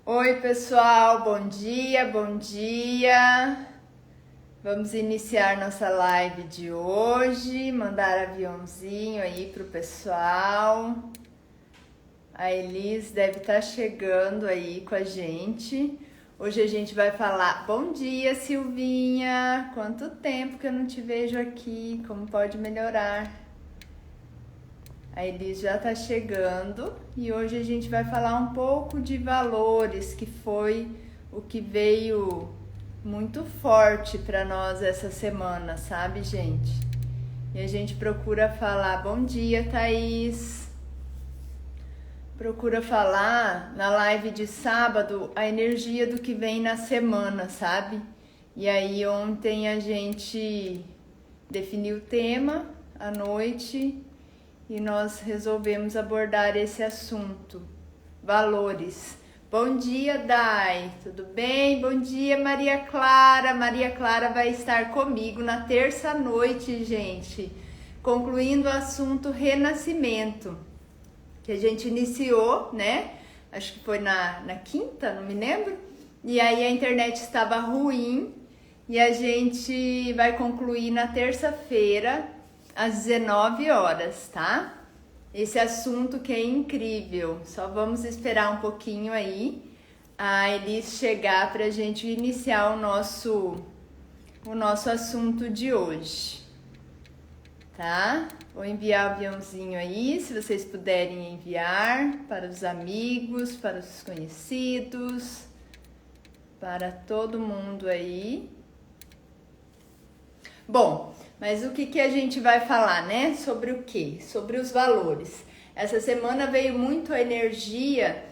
Oi, pessoal, bom dia, bom dia. Vamos iniciar nossa live de hoje, mandar aviãozinho aí pro pessoal. A Elis deve estar chegando aí com a gente. Hoje a gente vai falar. Bom dia, Silvinha. Quanto tempo que eu não te vejo aqui? Como pode melhorar? A Elis já está chegando e hoje a gente vai falar um pouco de valores, que foi o que veio muito forte para nós essa semana, sabe, gente? E a gente procura falar, bom dia, Thaís. Procura falar na live de sábado a energia do que vem na semana, sabe? E aí ontem a gente definiu o tema à noite e nós resolvemos abordar esse assunto, valores. Bom dia, Dai, tudo bem? Bom dia, Maria Clara. Maria Clara vai estar comigo na terça-noite, gente, concluindo o assunto renascimento, que a gente iniciou, né? Acho que foi na quinta, não me lembro. E aí a internet estava ruim e a gente vai concluir na terça-feira, às 19 horas, tá? Esse assunto que é incrível. Só vamos esperar um pouquinho aí a Elis chegar para a gente iniciar o nosso assunto de hoje, tá? Vou enviar o aviãozinho aí, se vocês puderem enviar para os amigos, para os conhecidos, para todo mundo aí. Bom, mas o que a gente vai falar, né? Sobre o quê? Sobre os valores. Essa semana veio muito a energia,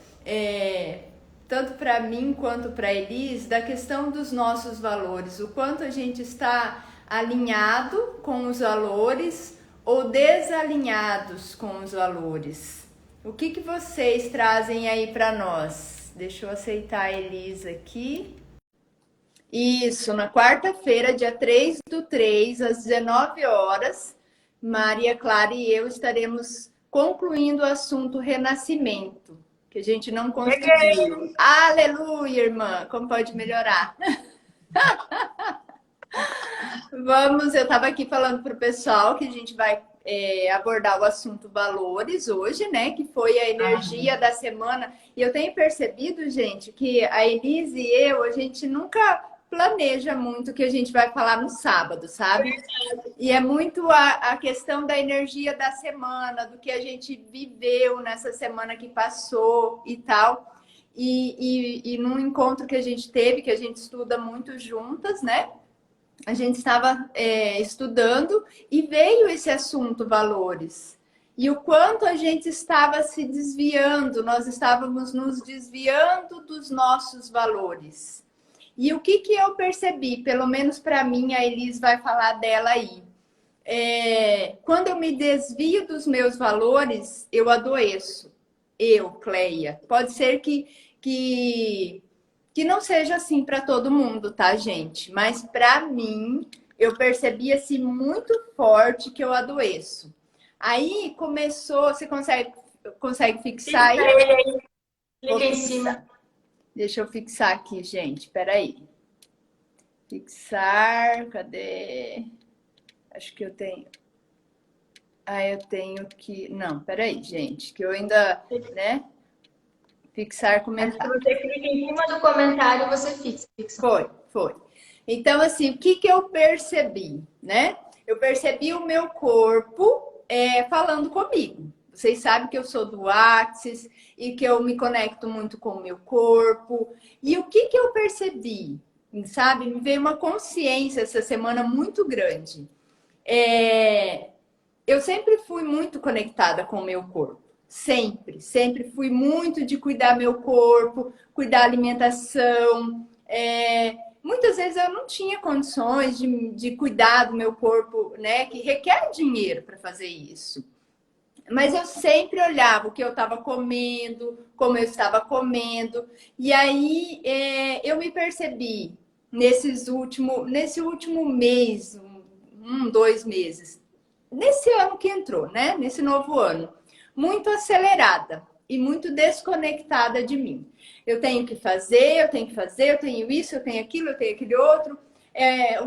tanto para mim quanto para a Elis, da questão dos nossos valores. O quanto a gente está alinhado com os valores ou desalinhados com os valores. O que vocês trazem aí para nós? Deixa eu aceitar a Elis aqui. Isso, na quarta-feira, dia 3/3, às 19 horas, Maria Clara e eu estaremos concluindo o assunto renascimento, que a gente não conseguiu. Aleluia, irmã! Como pode melhorar? Eu estava aqui falando para o pessoal que a gente vai abordar o assunto valores hoje, né? Que foi a energia da semana. E eu tenho percebido, gente, que a Elise e eu, a gente nunca planeja muito o que a gente vai falar no sábado, sabe? E é muito a questão da energia da semana, do que a gente viveu nessa semana que passou e tal. E num encontro que a gente teve, que a gente estuda muito juntas, né? A gente estava estudando e veio esse assunto valores. E o quanto a gente estava se desviando, nós estávamos nos desviando dos nossos valores. E o que eu percebi, pelo menos para mim, a Elis vai falar dela aí. Quando eu me desvio dos meus valores, eu adoeço. Eu, Cleia. Pode ser que não seja assim para todo mundo, tá, gente? Mas para mim, eu percebi assim muito forte que eu adoeço. Aí começou, você consegue fixar aí? Clica em cima. Deixa eu fixar aqui, gente. Peraí. Fixar, cadê? Acho que eu tenho. Eu tenho que. Não, peraí, gente, que eu ainda, né? Fixar comentário. Você clica em cima do comentário, você fixa. Foi. Então, assim, o que eu percebi, né? Eu percebi o meu corpo falando comigo. Vocês sabem que eu sou do Axis e que eu me conecto muito com o meu corpo. E o que eu percebi, sabe? Me veio uma consciência essa semana muito grande. Eu sempre fui muito conectada com o meu corpo. Sempre fui muito de cuidar meu corpo, cuidar da alimentação. Muitas vezes eu não tinha condições de cuidar do meu corpo, né? Que requer dinheiro para fazer isso. Mas eu sempre olhava o que eu estava comendo, como eu estava comendo. E aí eu me percebi nesse último mês, 2 meses, nesse ano que entrou, né? Nesse novo ano, muito acelerada. e muito desconectada de mim. Eu tenho que fazer, eu tenho que fazer, eu tenho isso, eu tenho aquilo, eu tenho aquele outro,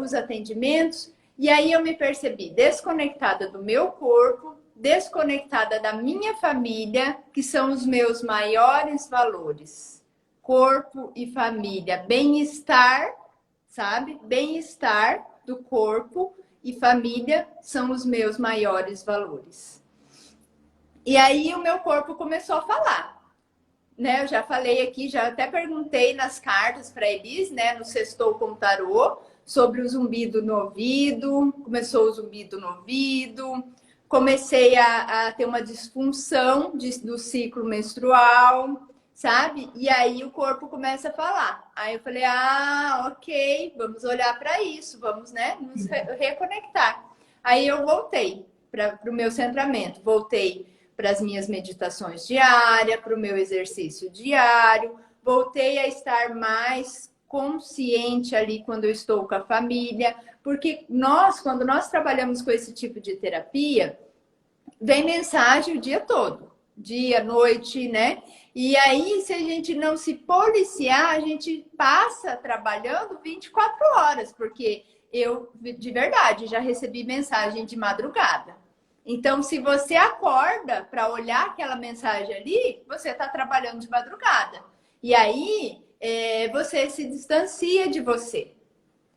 os atendimentos. E aí eu me percebi desconectada do meu corpo, desconectada da minha família, que são os meus maiores valores. Corpo e família, bem-estar, sabe? Bem-estar do corpo e família são os meus maiores valores. E aí o meu corpo começou a falar, né? Eu já falei aqui, já até perguntei nas cartas para Elis, né? No Sextou com Tarô, sobre o zumbido no ouvido. Começou o zumbido no ouvido. Comecei a ter uma disfunção do ciclo menstrual, sabe? E aí o corpo começa a falar. Aí eu falei, ok, vamos olhar para isso, vamos, né, nos reconectar. Aí eu voltei para o meu centramento, voltei para as minhas meditações diárias, para o meu exercício diário, voltei a estar mais consciente ali quando eu estou com a família, porque quando nós trabalhamos com esse tipo de terapia, vem mensagem o dia todo, dia, noite, né? E aí, se a gente não se policiar, a gente passa trabalhando 24 horas, porque eu, de verdade, já recebi mensagem de madrugada. Então, se você acorda para olhar aquela mensagem ali, você está trabalhando de madrugada. E aí, você se distancia de você.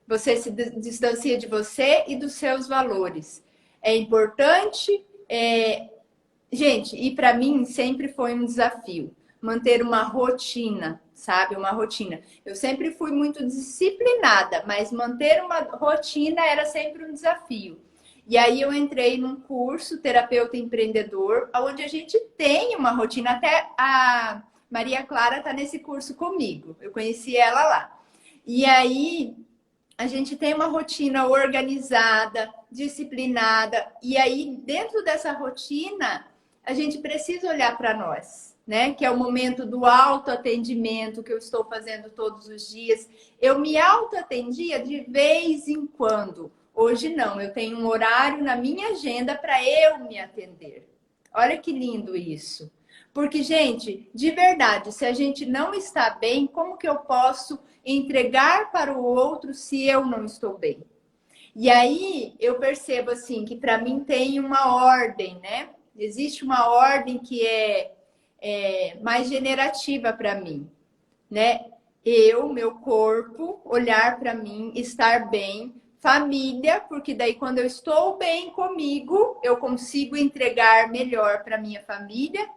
Você se distancia de você e dos seus valores. É importante, gente, e para mim sempre foi um desafio manter uma rotina, sabe? Uma rotina. Eu sempre fui muito disciplinada, mas manter uma rotina era sempre um desafio. E aí eu entrei num curso terapeuta empreendedor, onde a gente tem uma rotina. Até a Maria Clara está nesse curso comigo. Eu conheci ela lá. E aí a gente tem uma rotina organizada, disciplinada. E aí, dentro dessa rotina, a gente precisa olhar para nós, né? Que é o momento do autoatendimento que eu estou fazendo todos os dias. Eu me autoatendia de vez em quando. Hoje não, eu tenho um horário na minha agenda para eu me atender. Olha que lindo isso. Porque, gente, de verdade, se a gente não está bem, como que eu posso entregar para o outro se eu não estou bem? E aí eu percebo assim que para mim tem uma ordem, né? Existe uma ordem que é mais generativa para mim, né? Meu corpo, olhar para mim, estar bem, família, porque daí quando eu estou bem comigo, eu consigo entregar melhor para minha família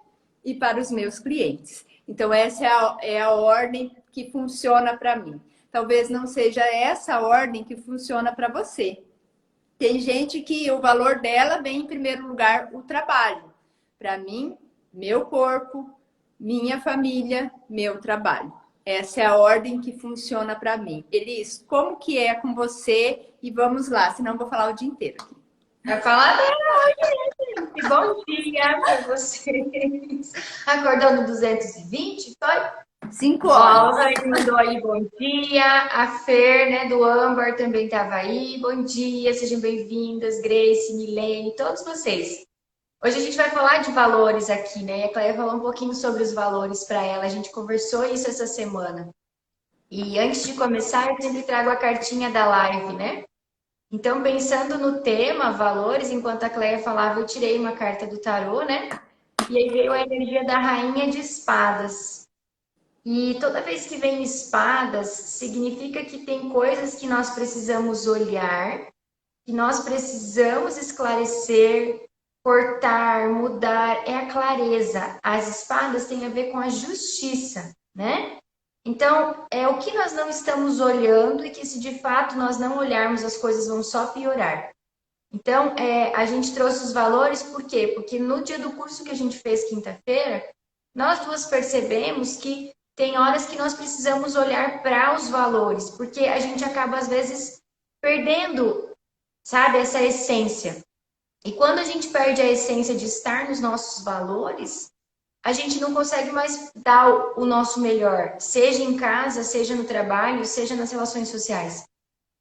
e para os meus clientes. Então essa é a ordem que funciona para mim. Talvez não seja essa ordem que funciona para você. Tem gente que o valor dela vem em primeiro lugar o trabalho. Para mim, meu corpo, minha família, meu trabalho. Essa é a ordem que funciona para mim. Elis, como que é com você? E vamos lá, senão eu vou falar o dia inteiro aqui. Vai falar dela hoje, gente. Bom dia para vocês. Acordou no 220, foi? 5 horas. Ó, o mandou aí bom dia. A Fer, né, do Âmbar também estava aí. Bom dia, sejam bem-vindas. Grace, Milene, todos vocês. Hoje a gente vai falar de valores aqui, né? A Cléia falou um pouquinho sobre os valores para ela. A gente conversou isso essa semana. E antes de começar, eu sempre trago a cartinha da live, né? Então, pensando no tema, valores, enquanto a Cléia falava, eu tirei uma carta do tarô, né? E aí veio a energia da Rainha de Espadas. E toda vez que vem espadas, significa que tem coisas que nós precisamos olhar, que nós precisamos esclarecer, cortar, mudar. É a clareza. As espadas têm a ver com a justiça, né? Então, é o que nós não estamos olhando e que se de fato nós não olharmos, as coisas vão só piorar. Então, a gente trouxe os valores, por quê? Porque no dia do curso que a gente fez quinta-feira, nós duas percebemos que tem horas que nós precisamos olhar para os valores, porque a gente acaba, às vezes, perdendo, sabe, essa essência. E quando a gente perde a essência de estar nos nossos valores, a gente não consegue mais dar o nosso melhor, seja em casa, seja no trabalho, seja nas relações sociais.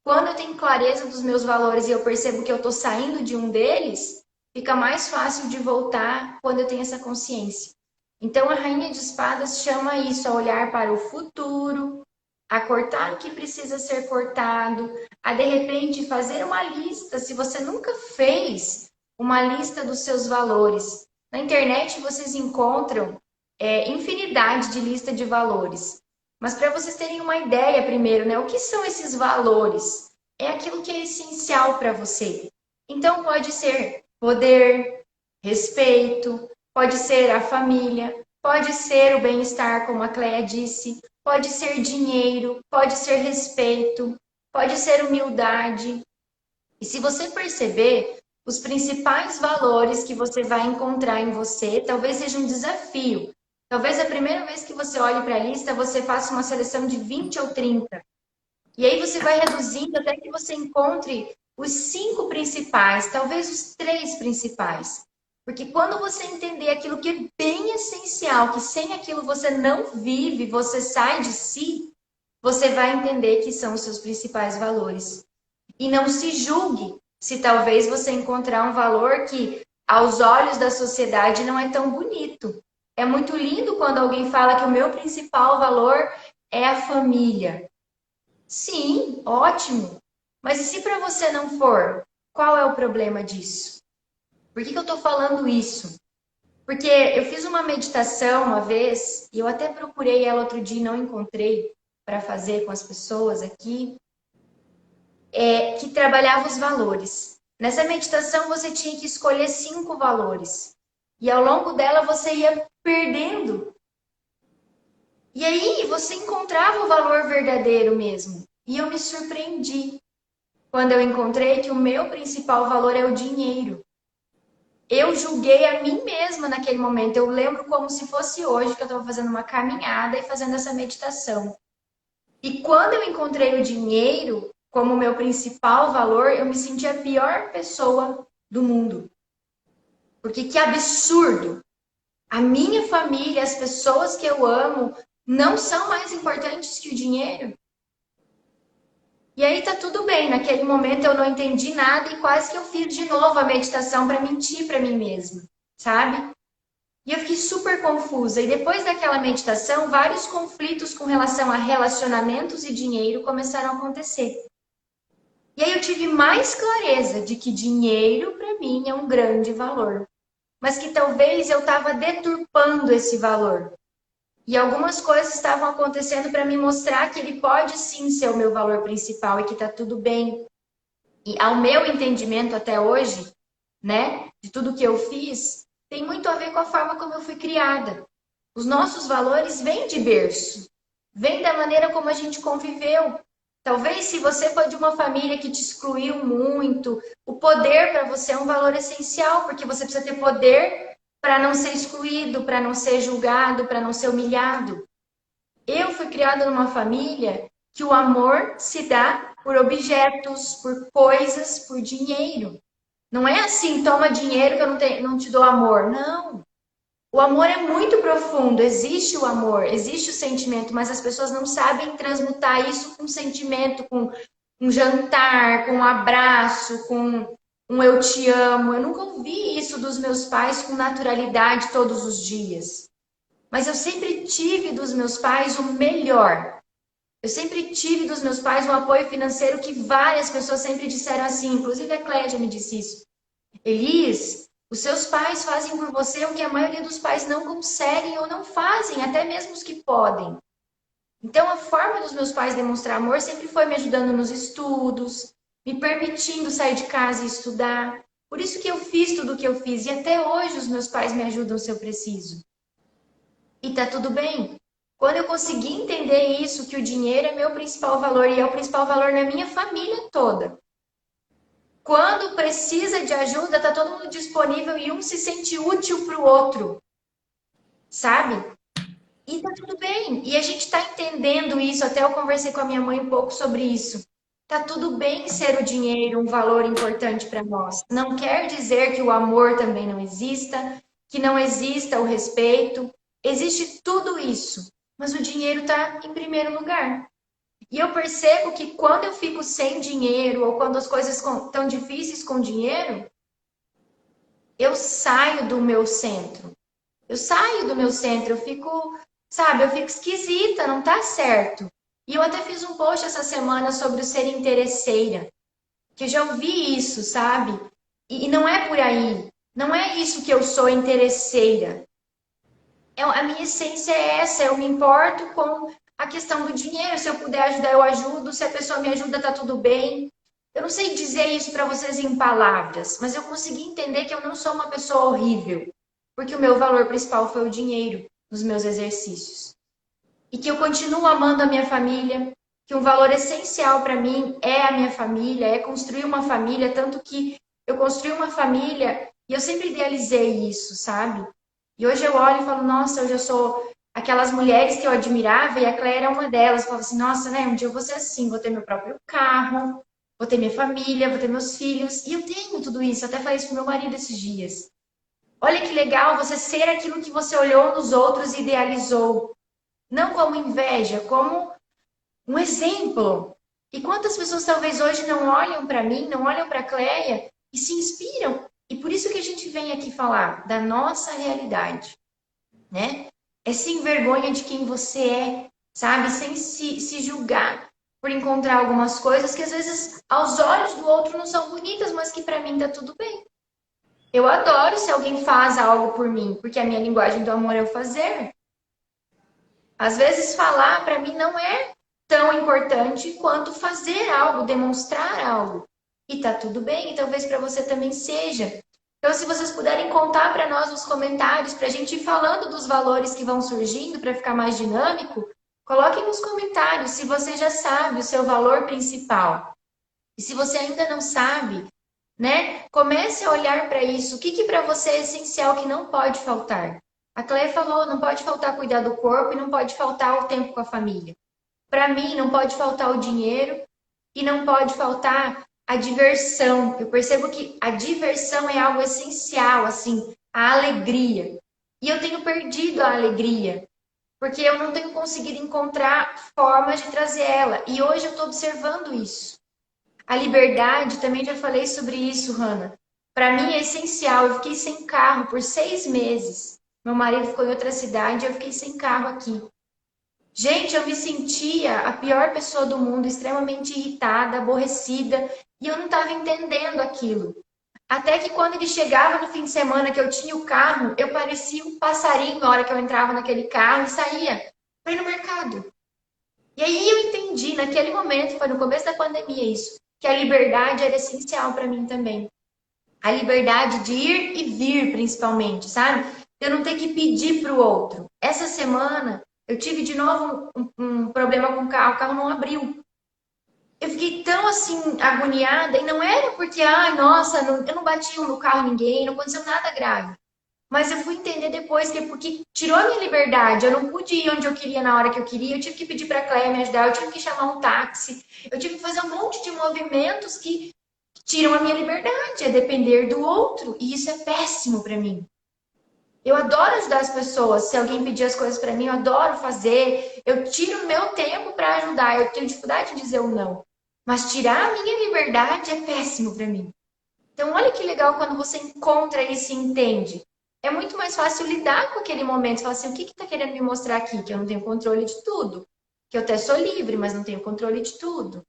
Quando eu tenho clareza dos meus valores e eu percebo que eu estou saindo de um deles, fica mais fácil de voltar quando eu tenho essa consciência. Então, a Rainha de Espadas chama isso a olhar para o futuro, a cortar o que precisa ser cortado, a de repente fazer uma lista, se você nunca fez uma lista dos seus valores. Na internet vocês encontram infinidade de lista de valores. Mas para vocês terem uma ideia primeiro, né? O que são esses valores? É aquilo que é essencial para você. Então pode ser poder, respeito, pode ser a família, pode ser o bem-estar, como a Cleia disse, pode ser dinheiro, pode ser respeito, pode ser humildade. E se você perceber, os principais valores que você vai encontrar em você, talvez seja um desafio. Talvez a primeira vez que você olhe para a lista, você faça uma seleção de 20 ou 30. E aí você vai reduzindo até que você encontre os 5 principais, talvez os 3 principais. Porque quando você entender aquilo que é bem essencial, que sem aquilo você não vive, você sai de si, você vai entender que são os seus principais valores. E não se julgue se talvez você encontrar um valor que, aos olhos da sociedade, não é tão bonito. É muito lindo quando alguém fala que o meu principal valor é a família. Sim, ótimo. Mas e se para você não for? Qual é o problema disso? Por que eu estou falando isso? Porque eu fiz uma meditação uma vez, e eu até procurei ela outro dia e não encontrei para fazer com as pessoas aqui, que trabalhava os valores. Nessa meditação você tinha que escolher 5 valores. E ao longo dela você ia perdendo. E aí você encontrava o valor verdadeiro mesmo. E eu me surpreendi quando eu encontrei que o meu principal valor é o dinheiro. Eu julguei a mim mesma naquele momento. Eu lembro como se fosse hoje que eu estava fazendo uma caminhada e fazendo essa meditação. E quando eu encontrei o dinheiro como meu principal valor, eu me senti a pior pessoa do mundo. Porque que absurdo! A minha família, as pessoas que eu amo, não são mais importantes que o dinheiro. E aí tá tudo bem, naquele momento eu não entendi nada e quase que eu fiz de novo a meditação para mentir para mim mesma, sabe? E eu fiquei super confusa. E depois daquela meditação, vários conflitos com relação a relacionamentos e dinheiro começaram a acontecer. E aí eu tive mais clareza de que dinheiro para mim é um grande valor, mas que talvez eu estava deturpando esse valor. E algumas coisas estavam acontecendo para me mostrar que ele pode sim ser o meu valor principal e que está tudo bem. E ao meu entendimento até hoje, né, de tudo que eu fiz, tem muito a ver com a forma como eu fui criada. Os nossos valores vêm de berço, vêm da maneira como a gente conviveu. Talvez se você foi de uma família que te excluiu muito, o poder para você é um valor essencial, porque você precisa ter poder para não ser excluído, para não ser julgado, para não ser humilhado. Eu fui criada numa família que o amor se dá por objetos, por coisas, por dinheiro. Não é assim, toma dinheiro que eu não te dou amor. Não. O amor é muito profundo, existe o amor, existe o sentimento, mas as pessoas não sabem transmutar isso com sentimento, com um jantar, com um abraço, com um eu te amo. Eu nunca ouvi isso dos meus pais com naturalidade todos os dias. Mas eu sempre tive dos meus pais o melhor. Eu sempre tive dos meus pais um apoio financeiro que várias pessoas sempre disseram assim, inclusive a Clédia me disse isso. Elis, os seus pais fazem por você o que a maioria dos pais não conseguem ou não fazem, até mesmo os que podem. Então, a forma dos meus pais demonstrar amor sempre foi me ajudando nos estudos, me permitindo sair de casa e estudar. Por isso que eu fiz tudo o que eu fiz e até hoje os meus pais me ajudam se eu preciso. E tá tudo bem. Quando eu consegui entender isso, que o dinheiro é meu principal valor e é o principal valor na minha família toda. Quando precisa de ajuda, tá todo mundo disponível e um se sente útil para o outro. Sabe? E tá tudo bem. E a gente tá entendendo isso. Até eu conversei com a minha mãe um pouco sobre isso. Tá tudo bem ser o dinheiro um valor importante para nós. Não quer dizer que o amor também não exista, que não exista o respeito. Existe tudo isso. Mas o dinheiro está em primeiro lugar. E eu percebo que quando eu fico sem dinheiro ou quando as coisas estão difíceis com dinheiro, eu saio do meu centro. Eu saio do meu centro, eu fico, sabe, eu fico esquisita, não tá certo. E eu até fiz um post essa semana sobre o ser interesseira, que eu já ouvi isso, sabe? E não é por aí. Não é isso que eu sou interesseira. A minha essência é essa, eu me importo com a questão do dinheiro. Se eu puder ajudar, eu ajudo. Se a pessoa me ajuda, tá tudo bem. Eu não sei dizer isso para vocês em palavras, mas eu consegui entender que eu não sou uma pessoa horrível, porque o meu valor principal foi o dinheiro nos meus exercícios. E que eu continuo amando a minha família, que um valor essencial para mim é a minha família, é construir uma família, tanto que eu construí uma família e eu sempre idealizei isso, sabe? E hoje eu olho e falo, nossa, hoje eu sou aquelas mulheres que eu admirava e a Claire é uma delas. Eu falo assim, nossa, né, um dia eu vou ser assim, vou ter meu próprio carro, vou ter minha família, vou ter meus filhos. E eu tenho tudo isso, eu até falei isso pro meu marido esses dias. Olha que legal você ser aquilo que você olhou nos outros e idealizou. Não como inveja, como um exemplo. E quantas pessoas talvez hoje não olham para mim, não olham para a Cleia e se inspiram. E por isso que a gente vem aqui falar da nossa realidade, né? É sem vergonha de quem você é, sabe? Sem se julgar por encontrar algumas coisas que às vezes aos olhos do outro não são bonitas, mas que para mim tá tudo bem. Eu adoro se alguém faz algo por mim, porque a minha linguagem do amor é o fazer. Às vezes falar para mim não é tão importante quanto fazer algo, demonstrar algo. E tá tudo bem, e talvez para você também seja. Então, se vocês puderem contar para nós nos comentários, para a gente ir falando dos valores que vão surgindo, para ficar mais dinâmico, coloquem nos comentários se você já sabe o seu valor principal. E se você ainda não sabe, né? Comece a olhar para isso. O que para você é essencial que não pode faltar? A Cleia falou, não pode faltar cuidar do corpo e não pode faltar o tempo com a família. Para mim, não pode faltar o dinheiro e não pode faltar a diversão. Eu percebo que a diversão é algo essencial, assim, a alegria. E eu tenho perdido a alegria, porque eu não tenho conseguido encontrar formas de trazer ela. E hoje eu estou observando isso. A liberdade, também já falei sobre isso, Hanna. Para mim é essencial. Eu fiquei sem carro por 6 meses. Meu marido ficou em outra cidade e eu fiquei sem carro aqui. Gente, eu me sentia a pior pessoa do mundo, extremamente irritada, aborrecida, e eu não estava entendendo aquilo. Até que quando ele chegava no fim de semana que eu tinha o carro, eu parecia um passarinho na hora que eu entrava naquele carro e saía para ir no mercado. E aí eu entendi, naquele momento, foi no começo da pandemia isso, que a liberdade era essencial para mim também. A liberdade de ir e vir, principalmente, sabe? Eu não ter que pedir para o outro. Essa semana, eu tive de novo um problema com o carro não abriu. Eu fiquei tão assim, agoniada, e não era porque, ai, nossa, eu não bati no carro ninguém, não aconteceu nada grave. Mas eu fui entender depois que é porque tirou a minha liberdade. Eu não pude ir onde eu queria na hora que eu queria. Eu tive que pedir para a Cléia me ajudar. Eu tive que chamar um táxi. Eu tive que fazer um monte de movimentos que tiram a minha liberdade. É depender do outro. E isso é péssimo para mim. Eu adoro ajudar as pessoas. Se alguém pedir as coisas para mim, eu adoro fazer. Eu tiro o meu tempo para ajudar. Eu tenho dificuldade em dizer o não. Mas tirar a minha liberdade é péssimo para mim. Então, olha que legal quando você encontra isso e entende. É muito mais fácil lidar com aquele momento. Você fala assim, o que está querendo me mostrar aqui? Que eu não tenho controle de tudo. Que eu até sou livre, mas não tenho controle de tudo.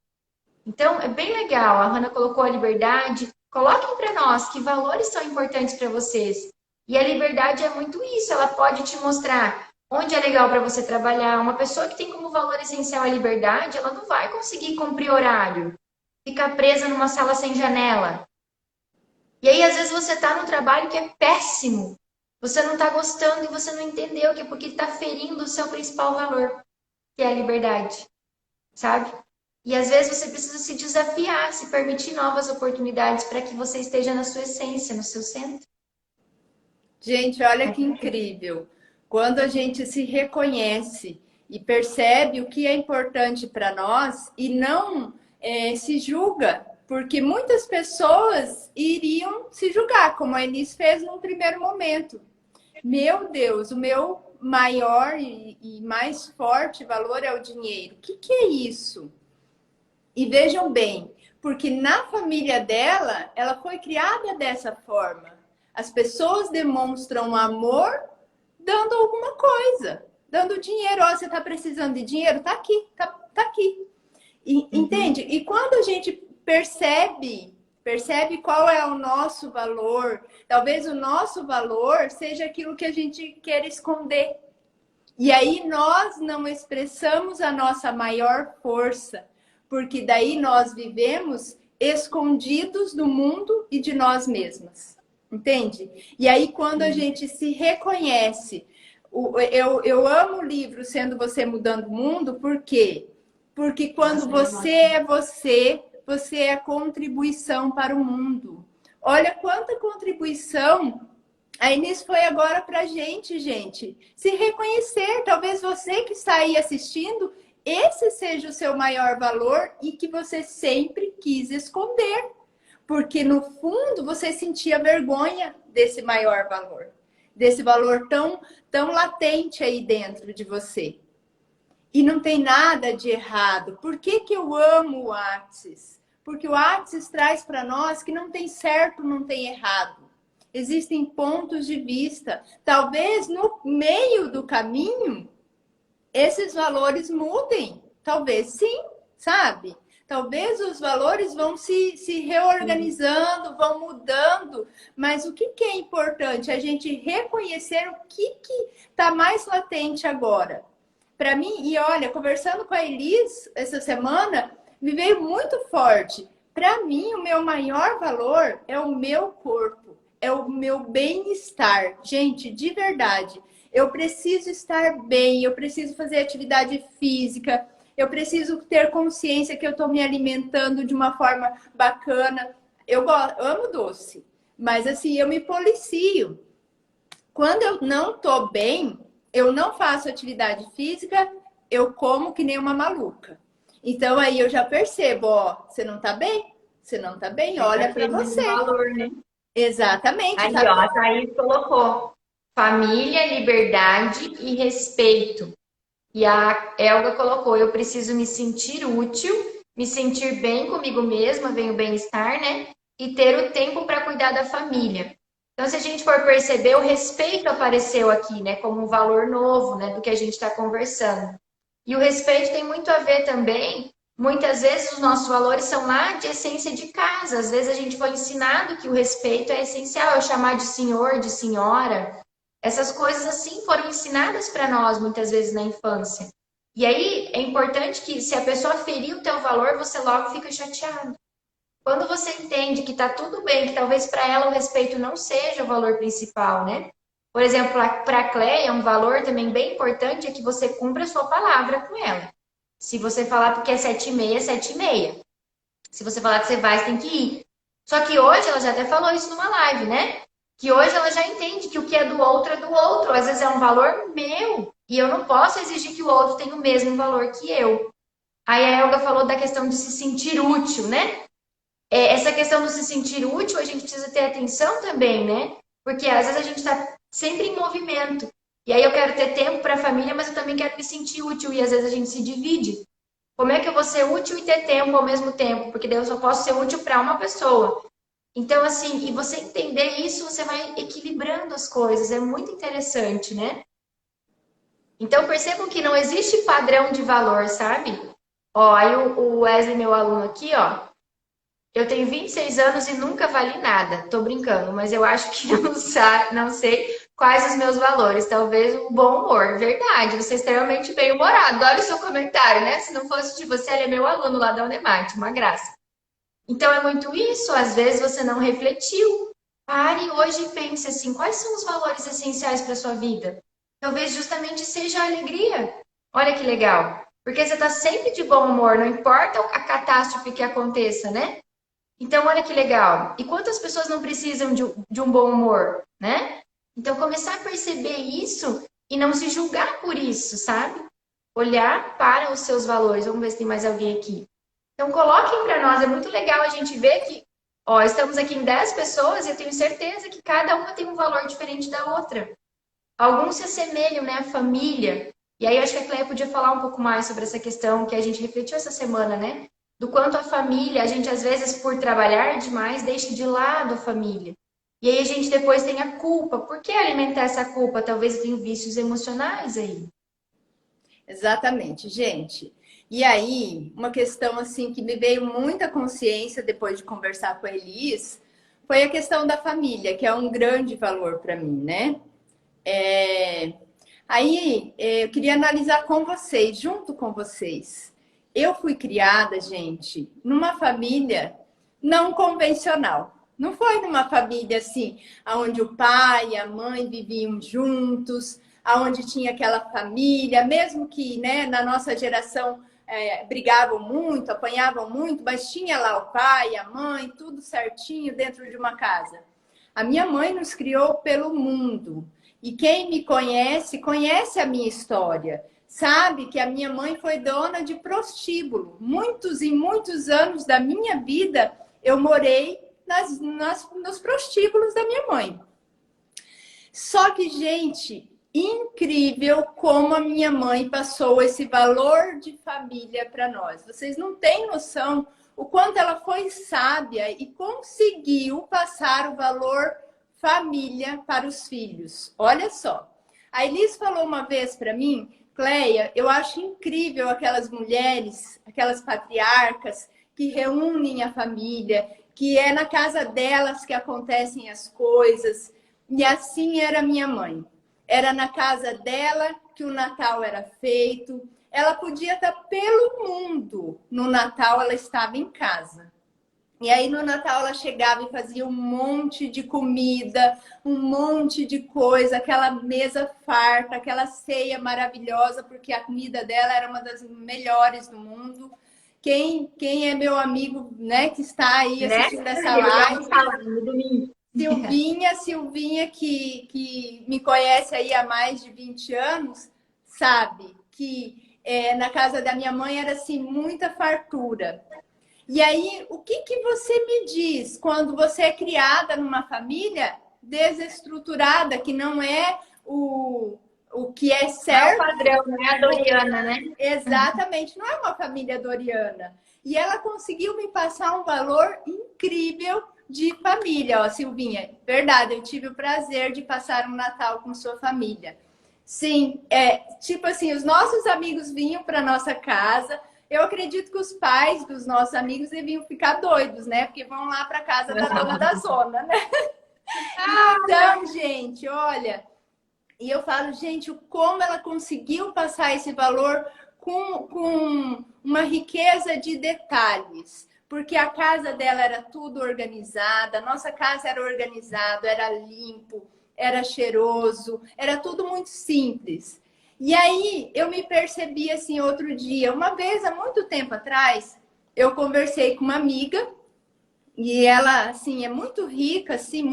Então, é bem legal. A Hannah colocou a liberdade. Coloquem para nós que valores são importantes para vocês. E a liberdade é muito isso. Ela pode te mostrar onde é legal para você trabalhar. Uma pessoa que tem como valor essencial a liberdade, ela não vai conseguir cumprir horário. Ficar presa numa sala sem janela. E aí, às vezes, você está num trabalho que é péssimo. Você não está gostando e você não entendeu que é porque está ferindo o seu principal valor, que é a liberdade, sabe? E às vezes você precisa se desafiar, se permitir novas oportunidades para que você esteja na sua essência, no seu centro. Gente, olha que incrível. Quando a gente se reconhece e percebe o que é importante para nós e não se julga, porque muitas pessoas iriam se julgar, como a Enis fez num primeiro momento. Meu Deus, o meu maior e mais forte valor é o dinheiro. O que é isso? E vejam bem, porque na família dela, ela foi criada dessa forma. As pessoas demonstram amor dando alguma coisa, dando dinheiro. Ó, você está precisando de dinheiro? Tá aqui, tá aqui. Entende? E quando a gente percebe qual é o nosso valor, talvez o nosso valor seja aquilo que a gente quer esconder. E aí nós não expressamos a nossa maior força, porque daí nós vivemos escondidos do mundo e de nós mesmas. Entende? E aí quando a gente se reconhece, eu amo o livro Sendo Você Mudando o Mundo, por quê? Porque quando você é você, você é contribuição para o mundo. Olha quanta contribuição a Inês foi agora para gente, gente. Se reconhecer, talvez você que está aí assistindo, esse seja o seu maior valor e que você sempre quis esconder. Porque no fundo você sentia vergonha desse maior valor, desse valor tão latente aí dentro de você. E não tem nada de errado. Por que eu amo o Axis? Porque o Axis traz para nós que não tem certo, não tem errado. Existem pontos de vista. Talvez no meio do caminho, esses valores mudem. Talvez sim, sabe? Talvez os valores vão se reorganizando, vão mudando. Mas o que é importante? A gente reconhecer o que está mais latente agora. Para mim, e olha, conversando com a Elis essa semana, me veio muito forte. Para mim, o meu maior valor é o meu corpo, é o meu bem-estar. Gente, de verdade, eu preciso estar bem, eu preciso fazer atividade física, eu preciso ter consciência que eu estou me alimentando de uma forma bacana. Eu amo doce, mas assim, eu me policio. Quando eu não estou bem, eu não faço atividade física, eu como que nem uma maluca. Então aí eu já percebo, ó, você não tá bem? Você não tá bem, olha para você. Valor, né? Exatamente. Aí, ó, a Thaís colocou família, liberdade e respeito. E a Elga colocou, eu preciso me sentir útil, me sentir bem comigo mesma, vem o bem-estar, né? E ter o tempo para cuidar da família. Então, se a gente for perceber, o respeito apareceu aqui, né? Como um valor novo, né? Do que a gente está conversando. E o respeito tem muito a ver também. Muitas vezes os nossos valores são lá de essência de casa. Às vezes a gente foi ensinado que o respeito é essencial, é chamar de senhor, de senhora. Essas coisas assim foram ensinadas para nós muitas vezes na infância. E aí é importante que se a pessoa ferir o teu valor, você logo fica chateado. Quando você entende que tá tudo bem, que talvez para ela o respeito não seja o valor principal, né? Por exemplo, para a Cleia, um valor também bem importante é que você cumpra a sua palavra com ela. Se você falar que é 7h30, 7h30. Se você falar que você vai, você tem que ir. Só que hoje, ela já até falou isso numa live, né? Que hoje ela já entende que o que é do outro é do outro. Às vezes é um valor meu. E eu não posso exigir que o outro tenha o mesmo valor que eu. Aí a Elga falou da questão de se sentir útil, né? Essa questão de se sentir útil, a gente precisa ter atenção também, né? Porque às vezes a gente está sempre em movimento. E aí eu quero ter tempo para a família, mas eu também quero me sentir útil. E às vezes a gente se divide. Como é que eu vou ser útil e ter tempo ao mesmo tempo? Porque daí eu só posso ser útil para uma pessoa. Então, assim, e você entender isso, você vai equilibrando as coisas. É muito interessante, né? Então, percebam que não existe padrão de valor, sabe? Ó, aí o Wesley, meu aluno aqui, ó. Eu tenho 26 anos e nunca vali nada. Tô brincando, mas eu acho que não sei quais os meus valores. Talvez o bom humor. Verdade, você é extremamente bem-humorado. Olha o seu comentário, né? Se não fosse de você, ele é meu aluno lá da Unemate. Uma graça. Então, é muito isso. Às vezes você não refletiu. Pare hoje e pense assim, quais são os valores essenciais para sua vida? Talvez justamente seja a alegria. Olha que legal. Porque você está sempre de bom humor, não importa a catástrofe que aconteça, né? Então, olha que legal. E quantas pessoas não precisam de um bom humor, né? Então, começar a perceber isso e não se julgar por isso, sabe? Olhar para os seus valores. Vamos ver se tem mais alguém aqui. Então, coloquem para nós. É muito legal a gente ver que, ó, estamos aqui em 10 pessoas e eu tenho certeza que cada uma tem um valor diferente da outra. Alguns se assemelham, né? A família. E aí, eu acho que a Cleia podia falar um pouco mais sobre essa questão que a gente refletiu essa semana, né? Do quanto a família, a gente às vezes por trabalhar demais deixa de lado a família. E aí a gente depois tem a culpa. Por que alimentar essa culpa? Talvez tenha vícios emocionais aí. Exatamente, gente. E aí, uma questão assim que me veio muita consciência depois de conversar com a Elis, foi a questão da família, que é um grande valor para mim, né? É... eu queria analisar com vocês, junto com vocês. Eu fui criada, gente, numa família não convencional. Não foi numa família assim, onde o pai e a mãe viviam juntos, aonde tinha aquela família, mesmo que, né, na nossa geração brigavam muito, apanhavam muito, mas tinha lá o pai, a mãe, tudo certinho dentro de uma casa. A minha mãe nos criou pelo mundo. E quem me conhece, conhece a minha história. Sabe que a minha mãe foi dona de prostíbulo. Muitos e muitos anos da minha vida eu morei nos prostíbulos da minha mãe. Só que, gente, incrível como a minha mãe passou esse valor de família para nós. Vocês não têm noção o quanto ela foi sábia e conseguiu passar o valor família para os filhos. Olha só. A Elis falou uma vez para mim, Cleia, eu acho incrível aquelas mulheres, aquelas patriarcas que reúnem a família, que é na casa delas que acontecem as coisas. E assim era minha mãe. Era na casa dela que o Natal era feito. Ela podia estar pelo mundo. No Natal ela estava em casa. E aí no Natal ela chegava e fazia um monte de comida, um monte de coisa, aquela mesa farta, aquela ceia maravilhosa, porque a comida dela era uma das melhores do mundo. Quem é meu amigo, né, que está aí Né? assistindo essa Eu já live, vou falar no domingo. Silvinha que me conhece aí há mais de 20 anos, sabe que na casa da minha mãe era assim, muita fartura. E aí, o que você me diz quando você é criada numa família desestruturada, que não é o que é Não é o certo? padrão, né? A Doriana, né? Exatamente, não é uma família doriana. E ela conseguiu me passar um valor incrível de família, ó, Silvinha. Verdade, eu tive o prazer de passar um Natal com sua família. Sim, tipo assim, os nossos amigos vinham para nossa casa. Eu acredito que os pais dos nossos amigos deviam ficar doidos, né? Porque vão lá para casa da dona da zona, né? Então, gente, olha, e eu falo, gente, como ela conseguiu passar esse valor com uma riqueza de detalhes. Porque a casa dela era tudo organizada, a nossa casa era organizada, era limpo, era cheiroso, era tudo muito simples. E aí eu me percebi assim outro dia, uma vez há muito tempo atrás, eu conversei com uma amiga e ela assim é muito rica, assim,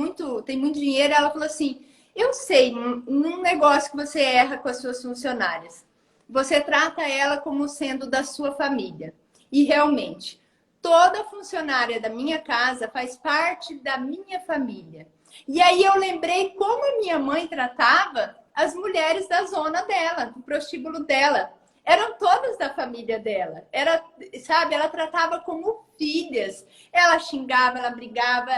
tem muito dinheiro, ela falou assim: "Eu sei, num negócio que você erra com as suas funcionárias. Você trata ela como sendo da sua família". E realmente, toda funcionária da minha casa faz parte da minha família. E aí eu lembrei como a minha mãe tratava as mulheres da zona dela, do prostíbulo dela. Eram todas da família dela. Era, sabe, ela tratava como filhas. Ela xingava, ela brigava,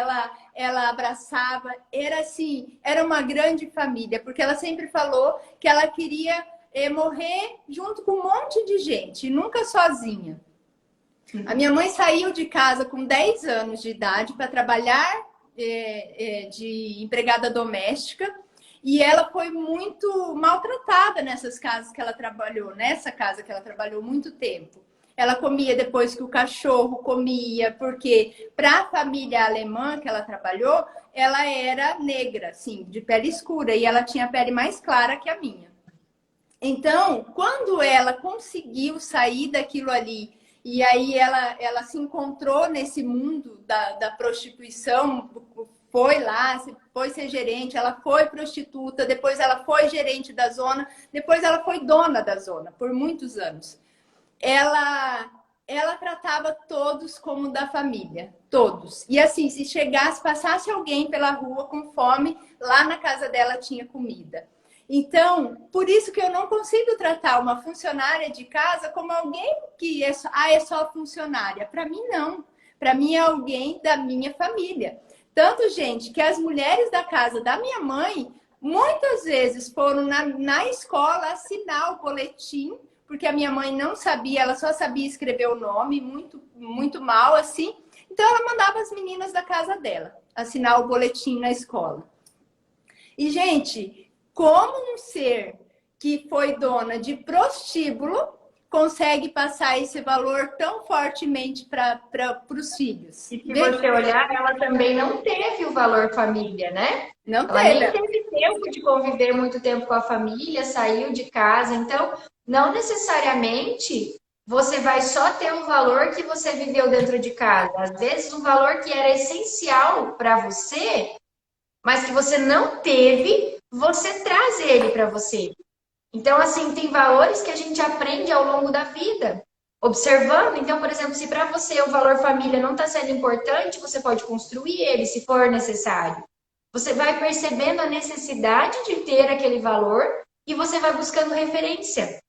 ela abraçava. Era assim, era uma grande família, porque ela sempre falou que ela queria morrer junto com um monte de gente, nunca sozinha. A minha mãe saiu de casa com 10 anos de idade para trabalhar de empregada doméstica e ela foi muito maltratada nessas casas que ela trabalhou, nessa casa que ela trabalhou muito tempo. Ela comia depois que o cachorro comia, porque para a família alemã que ela trabalhou, ela era negra, assim, de pele escura, e ela tinha a pele mais clara que a minha. Então, quando ela conseguiu sair daquilo ali, e aí ela se encontrou nesse mundo da prostituição, foi lá, foi ser gerente, ela foi prostituta, depois ela foi gerente da zona, depois ela foi dona da zona por muitos anos. Ela tratava todos como da família, todos. E assim, se chegasse, passasse alguém pela rua com fome, lá na casa dela tinha comida. Então, por isso que eu não consigo tratar uma funcionária de casa como alguém que é só funcionária. Para mim, não. Para mim, é alguém da minha família. Tanto, gente, que as mulheres da casa da minha mãe, muitas vezes foram na escola assinar o boletim, porque a minha mãe não sabia, ela só sabia escrever o nome, muito, muito mal, assim. Então, ela mandava as meninas da casa dela assinar o boletim na escola. E, gente, como um ser que foi dona de prostíbulo consegue passar esse valor tão fortemente para os filhos? E se você olhar, ela também não teve o valor família, né? Não Ela nem teve. teve tempo de conviver muito tempo com a família, saiu de casa. Então, não necessariamente você vai só ter o valor que você viveu dentro de casa. Às vezes, um valor que era essencial para você, mas que você não teve, você traz ele para você. Então, assim, tem valores que a gente aprende ao longo da vida, observando. Então, por exemplo, se para você o valor família não está sendo importante, você pode construir ele se for necessário. Você vai percebendo a necessidade de ter aquele valor e você vai buscando referência,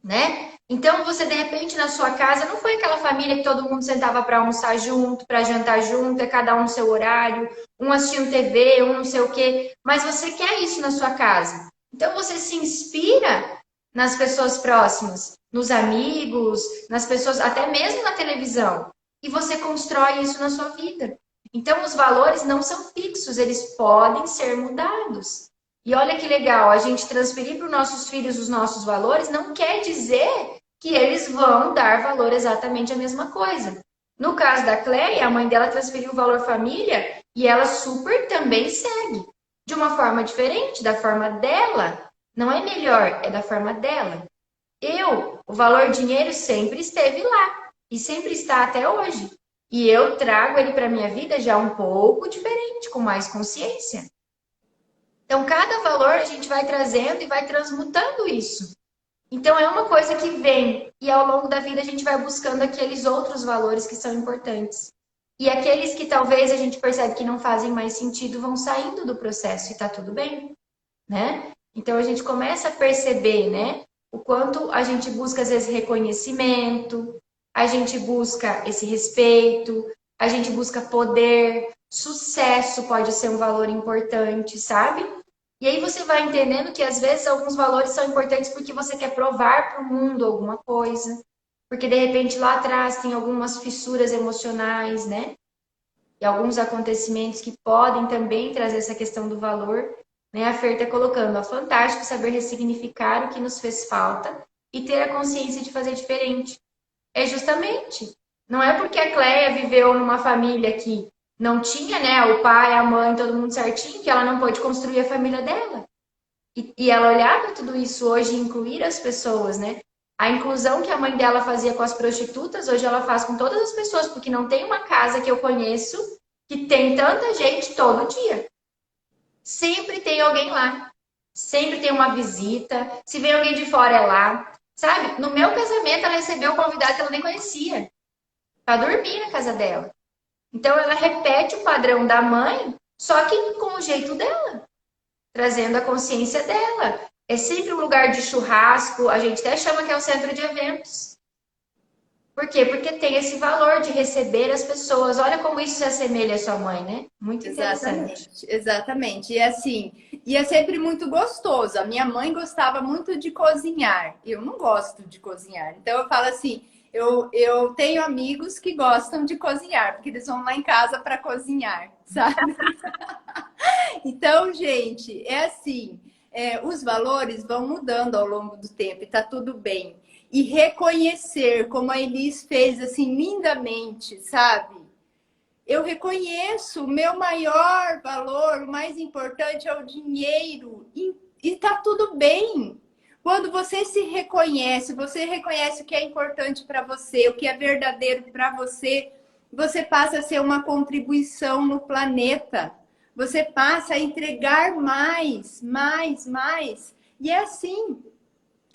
né? Então, você de repente na sua casa não foi aquela família que todo mundo sentava para almoçar junto, para jantar junto, é cada um no seu horário, um assistindo TV, um não sei o quê, mas você quer isso na sua casa. Então, você se inspira nas pessoas próximas, nos amigos, nas pessoas, até mesmo na televisão, e você constrói isso na sua vida. Então, os valores não são fixos, eles podem ser mudados. E olha que legal, a gente transferir para os nossos filhos os nossos valores não quer dizer que eles vão dar valor exatamente a mesma coisa. No caso da Cleia, a mãe dela transferiu o valor família e ela super também segue. De uma forma diferente, da forma dela. Não é melhor, é da forma dela. O valor dinheiro sempre esteve lá e sempre está até hoje. E eu trago ele para minha vida já um pouco diferente, com mais consciência. Então, cada valor a gente vai trazendo e vai transmutando isso. Então, é uma coisa que vem e ao longo da vida a gente vai buscando aqueles outros valores que são importantes. E aqueles que talvez a gente percebe que não fazem mais sentido vão saindo do processo e tá tudo bem, né? Então, a gente começa a perceber, né? O quanto a gente busca, às vezes, reconhecimento, a gente busca esse respeito, a gente busca poder, sucesso pode ser um valor importante, sabe? E aí você vai entendendo que às vezes alguns valores são importantes porque você quer provar para o mundo alguma coisa, porque de repente lá atrás tem algumas fissuras emocionais, né? E alguns acontecimentos que podem também trazer essa questão do valor, né? A Fer está colocando, ó, fantástico saber ressignificar o que nos fez falta e ter a consciência de fazer diferente. É justamente, não é porque a Cleia viveu numa família que não tinha, né, o pai, a mãe, todo mundo certinho, que ela não pôde construir a família dela. E ela olhar para tudo isso hoje e incluir as pessoas, né? A inclusão que a mãe dela fazia com as prostitutas, hoje ela faz com todas as pessoas, porque não tem uma casa que eu conheço que tem tanta gente todo dia. Sempre tem alguém lá. Sempre tem uma visita. Se vem alguém de fora, é lá. Sabe? No meu casamento, ela recebeu um convidado que ela nem conhecia. Para dormir na casa dela. Então, ela repete o padrão da mãe, só que com o jeito dela. Trazendo a consciência dela. É sempre um lugar de churrasco. A gente até chama que é o centro de eventos. Por quê? Porque tem esse valor de receber as pessoas. Olha como isso se assemelha à sua mãe, né? Muito interessante. Exatamente, exatamente. E assim, e é sempre muito gostoso. A minha mãe gostava muito de cozinhar. Eu não gosto de cozinhar. Então eu falo assim, eu tenho amigos que gostam de cozinhar, porque eles vão lá em casa para cozinhar, sabe? Então, gente, é assim, os valores vão mudando ao longo do tempo e tá tudo bem. E reconhecer, como a Elis fez assim lindamente, sabe? Eu reconheço o meu maior valor, o mais importante é o dinheiro. E tá tudo bem. Quando você reconhece o que é importante para você, o que é verdadeiro para você, você passa a ser uma contribuição no planeta. Você passa a entregar mais, mais, mais. E é assim,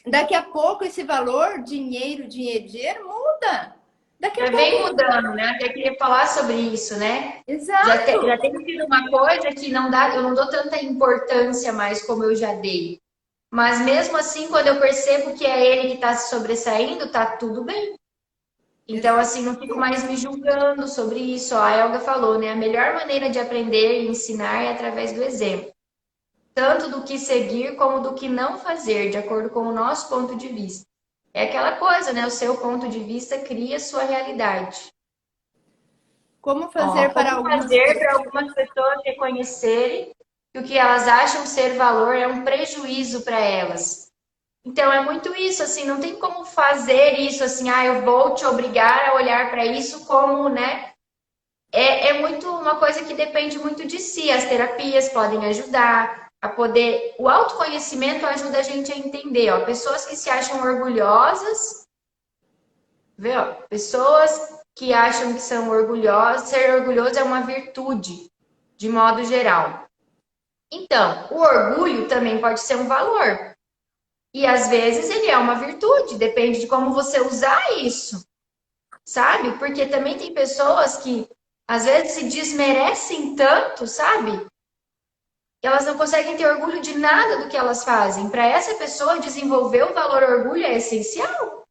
daqui a pouco esse valor, dinheiro, dinheiro, dinheiro, muda. Daqui a Já pouco. vem mudando, né? Até queria falar sobre isso, né? Exato. Já tem sido uma coisa que não dá, eu não dou tanta importância mais como eu já dei. Mas mesmo assim, quando eu percebo que é ele que está se sobressaindo, tá tudo bem. Então, assim, não fico mais me julgando sobre isso. Ó, a Elga falou, né? A melhor maneira de aprender e ensinar é através do exemplo. Tanto do que seguir como do que não fazer, de acordo com o nosso ponto de vista. É aquela coisa, né? O seu ponto de vista cria sua realidade. Como Ó, fazer para como algumas fazer para pessoas? algumas pessoas reconhecerem que o que elas acham ser valor é um prejuízo para elas. Então, é muito isso, assim, não tem como fazer isso assim, ah, eu vou te obrigar a olhar para isso como, né? É muito uma coisa que depende muito de si. As terapias podem ajudar a poder. O autoconhecimento ajuda a gente a entender, ó, pessoas que se acham orgulhosas, vê, ó, pessoas que acham que são orgulhosas, ser orgulhoso é uma virtude, de modo geral. Então, o orgulho também pode ser um valor. E às vezes ele é uma virtude, depende de como você usar isso, sabe? Porque também tem pessoas que às vezes se desmerecem tanto, sabe? Que elas não conseguem ter orgulho de nada do que elas fazem. Para essa pessoa desenvolver o valor orgulho é essencial.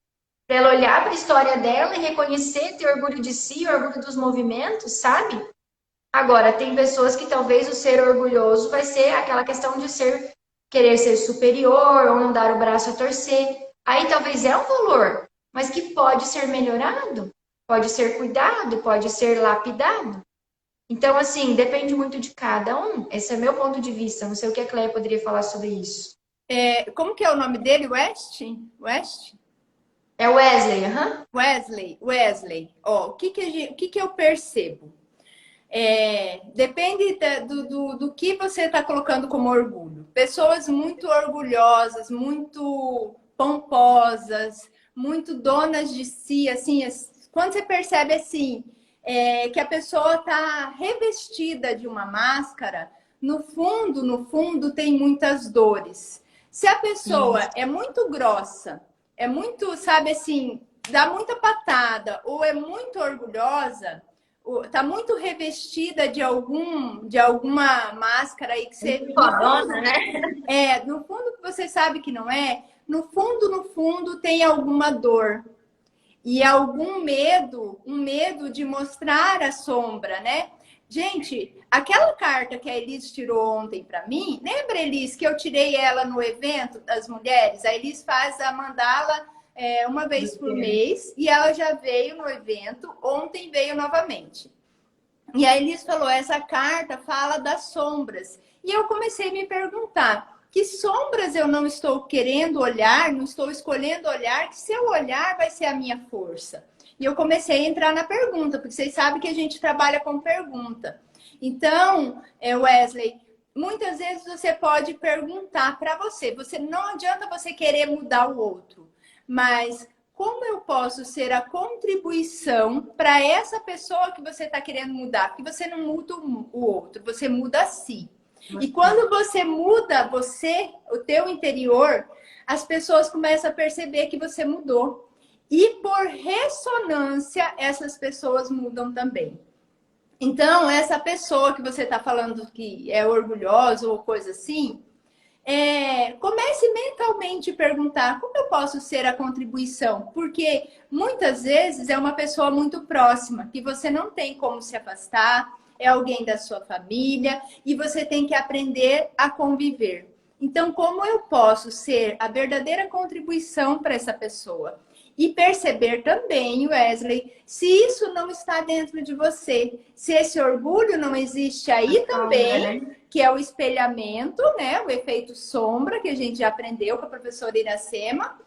Para ela olhar para a história dela e reconhecer, ter orgulho de si, orgulho dos movimentos, sabe? Agora, tem pessoas que talvez o ser orgulhoso vai ser aquela questão de ser querer ser superior ou não dar o braço a torcer. Aí talvez é um valor, mas que pode ser melhorado, pode ser cuidado, pode ser lapidado. Então, assim, depende muito de cada um. Esse é meu ponto de vista. Não sei o que a Cleia poderia falar sobre isso. Como que é o nome dele? West? West? É Wesley, aham. Wesley. Ó, o que que eu percebo? Depende do que você está colocando como orgulho. Pessoas muito orgulhosas, muito pomposas, muito donas de si, assim, quando você percebe assim, que a pessoa está revestida de uma máscara, no fundo, tem muitas dores. Se a pessoa Isso. é muito grossa, é muito, sabe assim, dá muita patada ou é muito orgulhosa, tá muito revestida de alguma máscara aí que você Muito no fodona, fundo né? no fundo que você sabe que não é, no fundo tem alguma dor e algum medo, um medo de mostrar a sombra, né? Gente, aquela carta que a Elis tirou ontem para mim, lembra, Elis, que eu tirei ela no evento das mulheres? A Elis faz a mandala uma vez por mês e ela já veio no evento, ontem veio novamente. E aí Elis falou, essa carta fala das sombras. E eu comecei a me perguntar, que sombras eu não estou querendo olhar, não estou escolhendo olhar, que se eu olhar vai ser a minha força. E eu comecei a entrar na pergunta, porque vocês sabem que a gente trabalha com pergunta. Então, Wesley, muitas vezes você pode perguntar para você. Não adianta você querer mudar o outro, mas como eu posso ser a contribuição para essa pessoa que você está querendo mudar? Porque você não muda o outro, você muda a si. E quando você muda você, o teu interior, as pessoas começam a perceber que você mudou. E por ressonância, essas pessoas mudam também. Então, essa pessoa que você está falando que é orgulhosa ou coisa assim, comece mentalmente a perguntar como eu posso ser a contribuição, porque muitas vezes é uma pessoa muito próxima, que você não tem como se afastar, é alguém da sua família, e você tem que aprender a conviver. Então, como eu posso ser a verdadeira contribuição para essa pessoa? E perceber também, Wesley, se isso não está dentro de você, se esse orgulho não existe aí Sombra, também, né? que é o espelhamento, né? O efeito sombra, que a gente já aprendeu com a professora Iracema.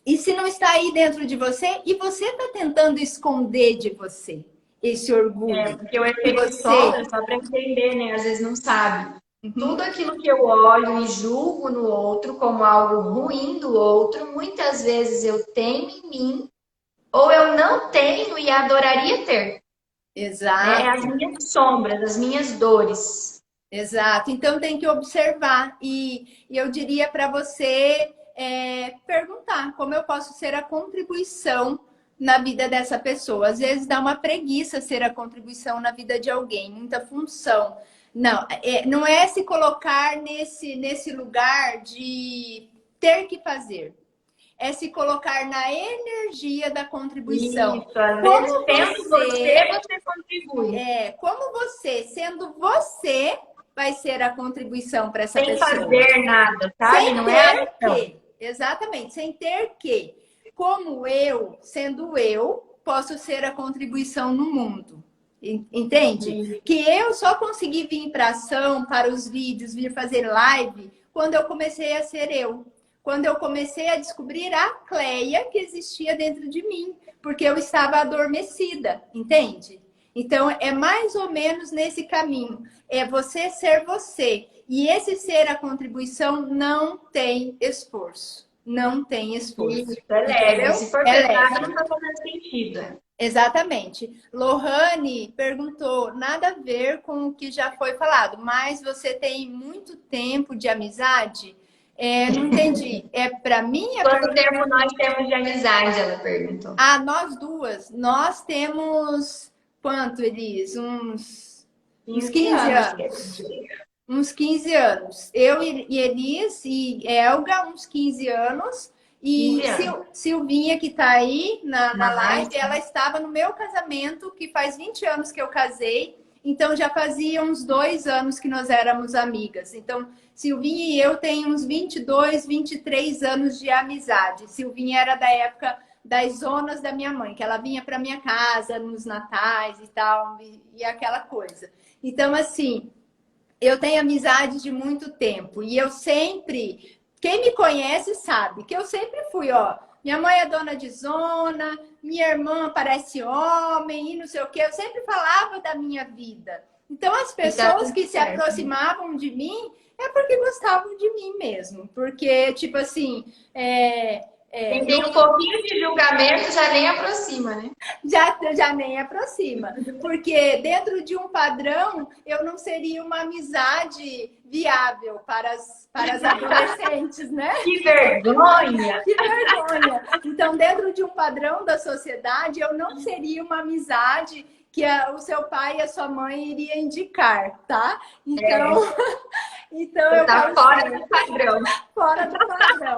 E se não está aí dentro de você, e você está tentando esconder de você esse orgulho. Porque o E efeito você. sombra, só para entender, né? Às vezes não sabe. Uhum, Tudo aquilo que eu olho e julgo no outro como algo ruim do outro, muitas vezes eu tenho em mim, ou eu não tenho e adoraria ter. Né? É as exato. minhas sombras, as minhas dores. Exato. Então tem que observar. E eu diria para você perguntar como eu posso ser a contribuição na vida dessa pessoa. Às vezes dá uma preguiça ser a contribuição na vida de alguém, muita função. Não, não é se colocar nesse lugar de ter que fazer. é se colocar na energia da contribuição. Isso, às vezes sendo você contribui. Como você, sendo você, vai ser a contribuição para essa pessoa. Sem fazer nada, sabe? Sem não ter é que. Exatamente, sem ter que. Como eu, sendo eu, posso ser a contribuição no mundo. Entende? Que eu só consegui vir para ação, para os vídeos, vir fazer live, quando eu comecei a ser eu. Quando eu comecei a descobrir a Cleia que existia dentro de mim, porque eu estava adormecida, entende? Então, é mais ou menos nesse caminho. É você ser você. E esse ser a contribuição não tem esforço. Não tem esforço. Isso, é leve. Entendeu? Se for pesado, não está fazendo sentido. Exatamente. Lohane perguntou, nada a ver com o que já foi falado, mas você tem muito tempo de amizade? Não entendi. É para mim? Quanto tempo nós temos de amizade? Ela perguntou. Ah, nós duas. Nós temos quanto, Elis? Uns 15 anos. Uns 15 anos. Eu e Elis e Elga, uns 15 anos. E Silvinha, que está aí na live, ela estava no meu casamento, que faz 20 anos que eu casei. Então, já fazia uns 2 anos que nós éramos amigas. Então, Silvinha e eu temos uns 22, 23 anos de amizade. Silvinha era da época das zonas da minha mãe, que ela vinha para minha casa nos natais e tal, e aquela coisa. Então, assim, eu tenho amizade de muito tempo. E eu sempre... Quem me conhece sabe que eu sempre fui, ó... Minha mãe é dona de zona, minha irmã parece homem e não sei o quê. Eu sempre falava da minha vida. Então, as pessoas que se aproximavam de mim é porque gostavam de mim mesmo. Porque, tipo assim... Quem tem um pouquinho de julgamento já nem aproxima, né? Já nem aproxima. Porque dentro de um padrão, eu não seria uma amizade viável para as adolescentes, né? Que vergonha! Que vergonha! Então, dentro de um padrão da sociedade, eu não seria uma amizade que o seu pai e a sua mãe iriam indicar, tá? Então, então eu tá fora do padrão. Fora do padrão.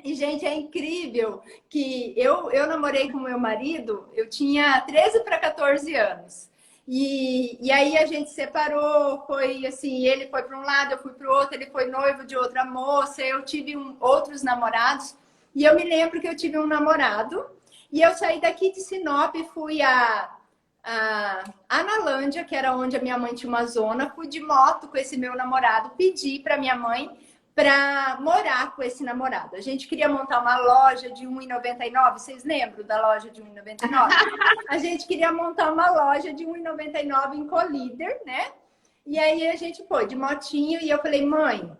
E, gente, é incrível que eu namorei com meu marido, eu tinha 13 para 14 anos. E aí a gente separou, foi assim, ele foi para um lado, eu fui para o outro, ele foi noivo de outra moça, eu tive outros namorados. E eu me lembro que eu tive um namorado, e eu saí daqui de Sinop e fui a Analândia, que era onde a minha mãe tinha uma zona, fui de moto com esse meu namorado, pedi para minha mãe para morar com esse namorado. A gente queria montar uma loja de R$1,99. Vocês lembram da loja de R$1,99? A gente queria montar uma loja de R$1,99 em Colíder, né? E aí a gente foi de motinho e eu falei, mãe,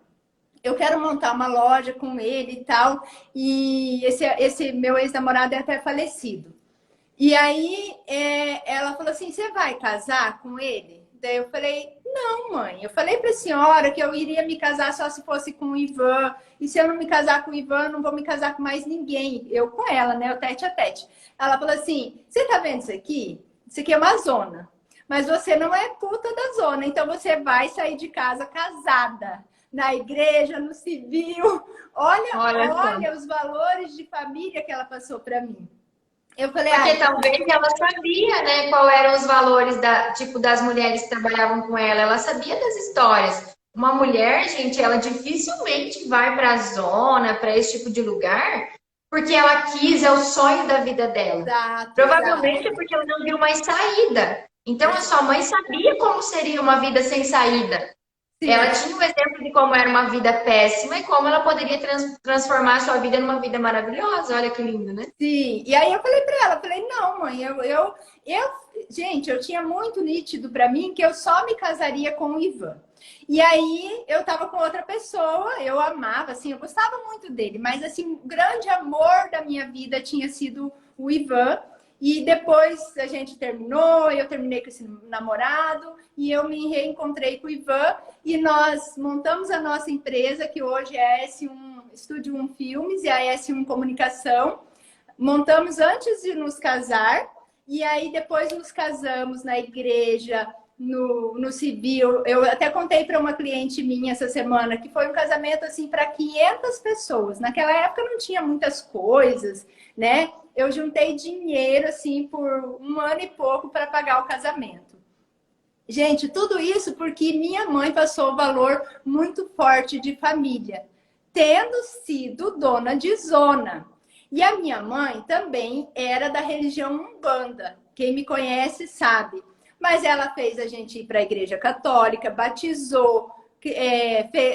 eu quero montar uma loja com ele e tal. E esse meu ex-namorado é até falecido. E aí ela falou assim, você vai casar com ele? Daí eu falei, não, mãe. Eu falei para a senhora que eu iria me casar só se fosse com o Ivan. E se eu não me casar com o Ivan, eu não vou me casar com mais ninguém. Eu com ela, né? O tete a tete. Ela falou assim, você tá vendo isso aqui? Isso aqui é uma zona. Mas você não é puta da zona. Então você vai sair de casa casada. Na igreja, no civil. Olha os valores de família que ela passou para mim. Eu falei, porque talvez ela sabia, né, qual eram os valores das mulheres que trabalhavam com ela. Ela sabia das histórias. Uma mulher, gente, ela dificilmente vai para a zona, para esse tipo de lugar, porque ela quis, é o sonho da vida dela. Exato, provavelmente é porque ela não viu mais saída. Então, a sua mãe sabia como seria uma vida sem saída. Sim. Ela tinha um exemplo de como era uma vida péssima e como ela poderia transformar a sua vida numa vida maravilhosa. Olha que lindo, né? Sim. E aí eu falei para ela, falei, não, mãe, gente, eu tinha muito nítido para mim que eu só me casaria com o Ivan. E aí eu tava com outra pessoa, eu amava, assim, eu gostava muito dele, mas assim, o grande amor da minha vida tinha sido o Ivan. E depois a gente terminou, eu terminei com esse namorado e eu me reencontrei com o Ivan e nós montamos a nossa empresa, que hoje é a S1 Estúdio 1 Filmes e a S1 Comunicação. Montamos antes de nos casar e aí depois nos casamos na igreja, no civil. Eu até contei para uma cliente minha essa semana que foi um casamento assim para 500 pessoas. Naquela época não tinha muitas coisas, né? Eu juntei dinheiro assim por 1 ano e pouco para pagar o casamento. Gente, tudo isso porque minha mãe passou um valor muito forte de família, tendo sido dona de zona. E a minha mãe também era da religião Umbanda. Quem me conhece sabe. Mas ela fez a gente ir para a igreja católica, batizou,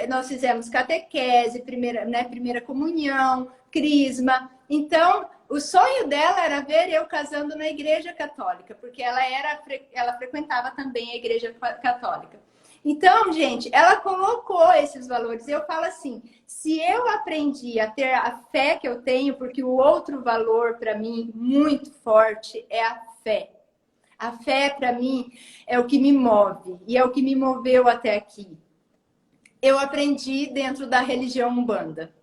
nós fizemos catequese, primeira comunhão, crisma. Então, o sonho dela era ver eu casando na igreja católica, porque ela frequentava também a igreja católica. Então, gente, ela colocou esses valores. Eu falo assim, se eu aprendi a ter a fé que eu tenho, porque o outro valor para mim muito forte é a fé. A fé para mim é o que me move e é o que me moveu até aqui. Eu aprendi dentro da religião Umbanda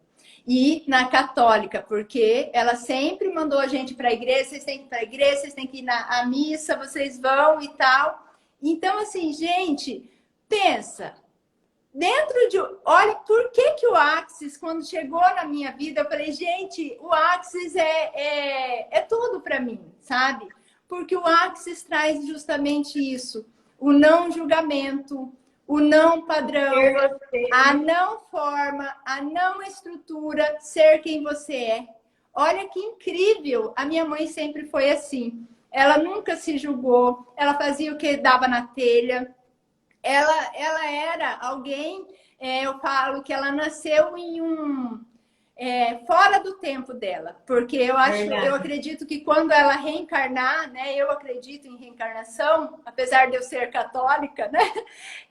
e na católica, porque ela sempre mandou a gente para a igreja, vocês têm que ir para a igreja, vocês têm que ir na missa, vocês vão e tal. Então, assim, gente, pensa, olha, por que o Axis, quando chegou na minha vida, eu falei, gente, o Axis é tudo para mim, sabe? Porque o Axis traz justamente isso, o não julgamento, o não padrão, a não forma, a não estrutura, ser quem você é. Olha que incrível! A minha mãe sempre foi assim. Ela nunca se julgou, ela fazia o que dava na telha. Ela era alguém, eu falo que ela nasceu fora do tempo dela, porque eu acredito que quando ela reencarnar, né, eu acredito em reencarnação, apesar de eu ser católica, né,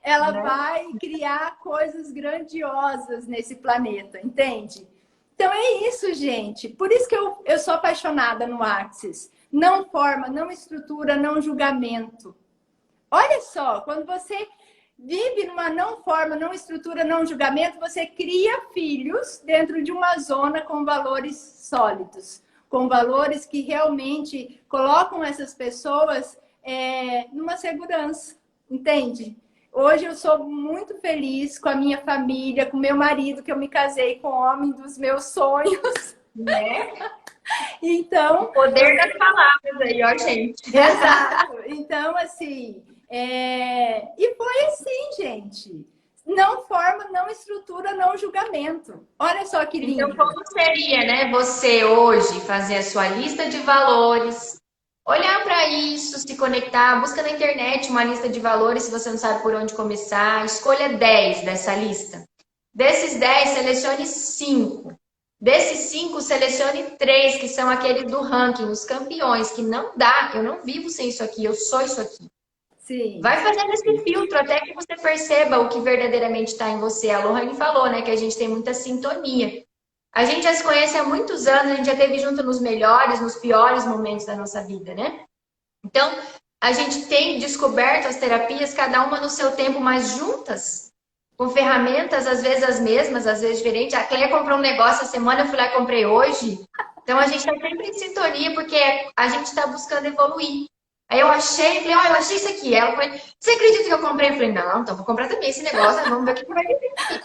ela vai criar coisas grandiosas nesse planeta, entende? Então é isso, gente. Por isso que eu sou apaixonada no Axis. Não forma, não estrutura, não julgamento. Olha só, quando você vive numa não forma, não estrutura, não julgamento, você cria filhos dentro de uma zona com valores sólidos, com valores que realmente colocam essas pessoas numa segurança, entende? Hoje eu sou muito feliz com a minha família, com meu marido, que eu me casei com o homem dos meus sonhos. Né? Então, o poder das palavras aí, ó, gente. Exato. Então, assim, e foi assim, gente. Não forma, não estrutura, não julgamento. Olha só que lindo. Então, como seria, né, você hoje fazer a sua lista de valores, olhar para isso, se conectar, busca na internet uma lista de valores se você não sabe por onde começar, escolha 10 dessa lista. Desses 10, selecione 5. Desses 5, selecione 3, que são aqueles do ranking, os campeões, que não dá, eu não vivo sem isso aqui, eu sou isso aqui. Sim. Vai fazendo esse filtro até que você perceba o que verdadeiramente está em você. A Lohane falou, né, que a gente tem muita sintonia. A gente já se conhece há muitos anos, a gente já esteve junto nos melhores, nos piores momentos da nossa vida, né? Então, a gente tem descoberto as terapias, cada uma no seu tempo, mas juntas, com ferramentas, às vezes as mesmas, às vezes diferentes. A Cleia comprou um negócio essa semana, eu fui lá e comprei hoje. Então, a gente está sempre em sintonia, porque a gente está buscando evoluir. Aí eu achei, falei, eu achei isso aqui. Ela falou, você acredita que eu comprei? Eu falei, não, então vou comprar também esse negócio, vamos ver o que vai vir aqui.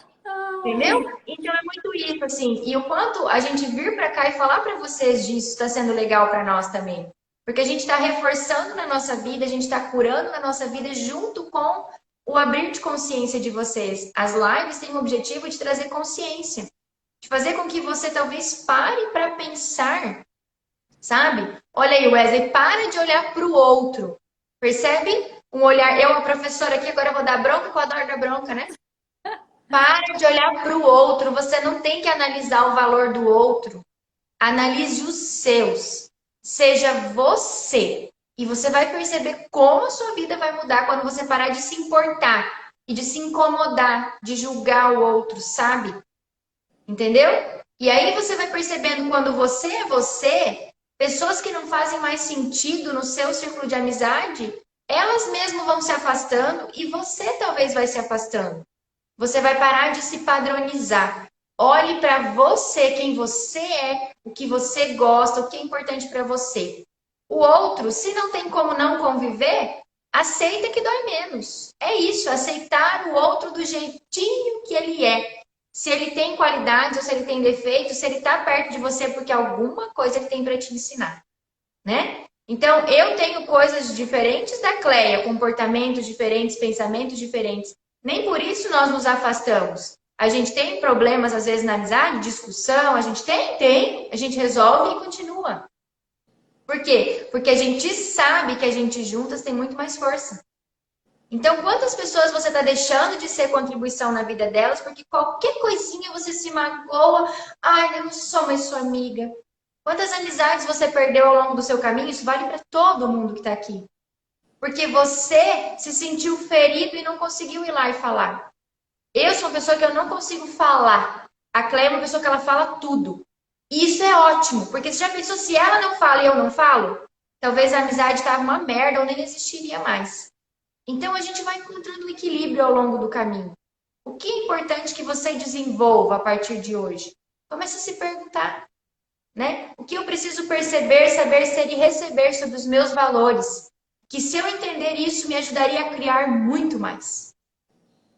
Entendeu? Então é muito isso, assim. E o quanto a gente vir para cá e falar para vocês disso está sendo legal para nós também. Porque a gente está reforçando na nossa vida, a gente está curando na nossa vida junto com o abrir de consciência de vocês. As lives têm o objetivo de trazer consciência. De fazer com que você talvez pare para pensar, sabe? Olha aí, Wesley, para de olhar para o outro. Percebe? Um olhar... Eu, a professora aqui, agora eu vou dar bronca, que eu adoro dar bronca, né? Para de olhar para o outro. Você não tem que analisar o valor do outro. Analise os seus. Seja você. E você vai perceber como a sua vida vai mudar quando você parar de se importar e de se incomodar, de julgar o outro, sabe? Entendeu? E aí você vai percebendo quando você é você, pessoas que não fazem mais sentido no seu círculo de amizade, elas mesmas vão se afastando e você talvez vai se afastando. Você vai parar de se padronizar. Olhe para você, quem você é, o que você gosta, o que é importante para você. O outro, se não tem como não conviver, aceita que dói menos. É isso, aceitar o outro do jeitinho que ele é. Se ele tem qualidades ou se ele tem defeitos, se ele está perto de você porque alguma coisa ele tem para te ensinar, né? Então, eu tenho coisas diferentes da Cleia, comportamentos diferentes, pensamentos diferentes. Nem por isso nós nos afastamos. A gente tem problemas, às vezes, na amizade, discussão, a gente tem, a gente resolve e continua. Por quê? Porque a gente sabe que a gente juntas tem muito mais força. Então, quantas pessoas você está deixando de ser contribuição na vida delas porque qualquer coisinha você se magoa, ai, eu não sou mais sua amiga. Quantas amizades você perdeu ao longo do seu caminho? Isso vale para todo mundo que está aqui. Porque você se sentiu ferido e não conseguiu ir lá e falar. Eu sou uma pessoa que eu não consigo falar. A Cleia é uma pessoa que ela fala tudo. E isso é ótimo, porque você já pensou se ela não fala e eu não falo? Talvez a amizade estava uma merda ou nem existiria mais. Então a gente vai encontrando um equilíbrio ao longo do caminho. O que é importante que você desenvolva a partir de hoje? Comece a se perguntar, né? O que eu preciso perceber, saber ser e receber sobre os meus valores? Que se eu entender isso, me ajudaria a criar muito mais.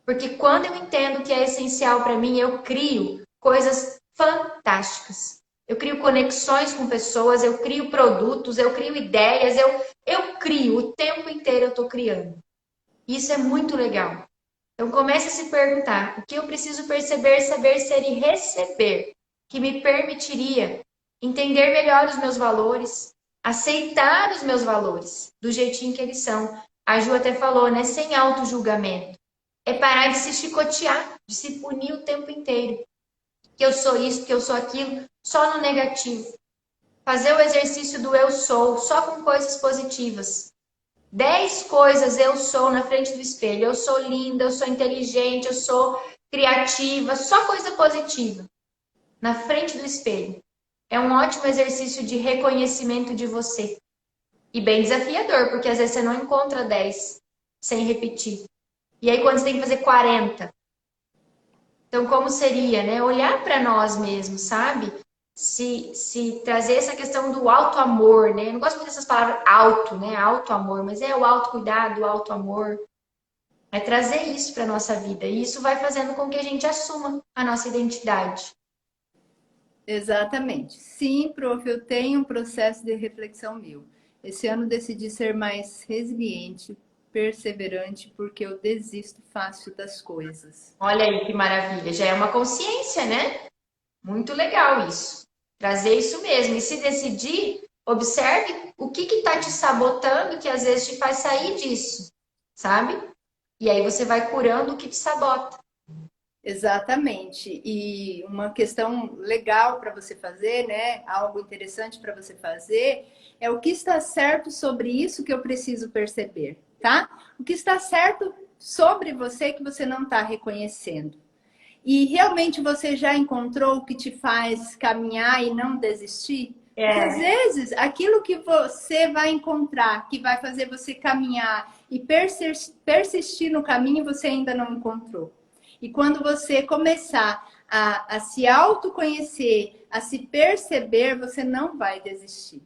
Porque quando eu entendo o que é essencial para mim, eu crio coisas fantásticas. Eu crio conexões com pessoas, eu crio produtos, eu crio ideias, eu crio, o tempo inteiro eu estou criando. Isso é muito legal. Então comece a se perguntar, o que eu preciso perceber, saber ser e receber, que me permitiria entender melhor os meus valores, aceitar os meus valores, do jeitinho que eles são. A Ju até falou, né? Sem auto-julgamento. É parar de se chicotear, de se punir o tempo inteiro. Que eu sou isso, que eu sou aquilo, só no negativo. Fazer o exercício do eu sou, só com coisas positivas. 10 coisas eu sou na frente do espelho. Eu sou linda, eu sou inteligente, eu sou criativa, só coisa positiva. Na frente do espelho. É um ótimo exercício de reconhecimento de você. E bem desafiador, porque às vezes você não encontra 10 sem repetir. E aí quando você tem que fazer 40. Então como seria, né? Olhar para nós mesmos, sabe? Se trazer essa questão do auto-amor, né? Eu não gosto muito dessas palavras auto, né? Auto-amor, mas é o autocuidado, o auto-amor. É trazer isso para nossa vida. E isso vai fazendo com que a gente assuma a nossa identidade. Exatamente. Sim, prof, eu tenho um processo de reflexão meu. Esse ano decidi ser mais resiliente, perseverante, porque eu desisto fácil das coisas. Olha aí que maravilha. Já é uma consciência, né? Muito legal isso. Trazer isso mesmo. E se decidir, observe o que está te sabotando, que às vezes te faz sair disso, sabe? E aí você vai curando o que te sabota. Exatamente. E uma questão legal para você fazer, né? Algo interessante para você fazer é o que está certo sobre isso que eu preciso perceber, tá? O que está certo sobre você que você não está reconhecendo. E realmente você já encontrou o que te faz caminhar e não desistir? Porque às vezes aquilo que você vai encontrar, que vai fazer você caminhar e persistir no caminho, você ainda não encontrou. E quando você começar a se autoconhecer, a se perceber, você não vai desistir.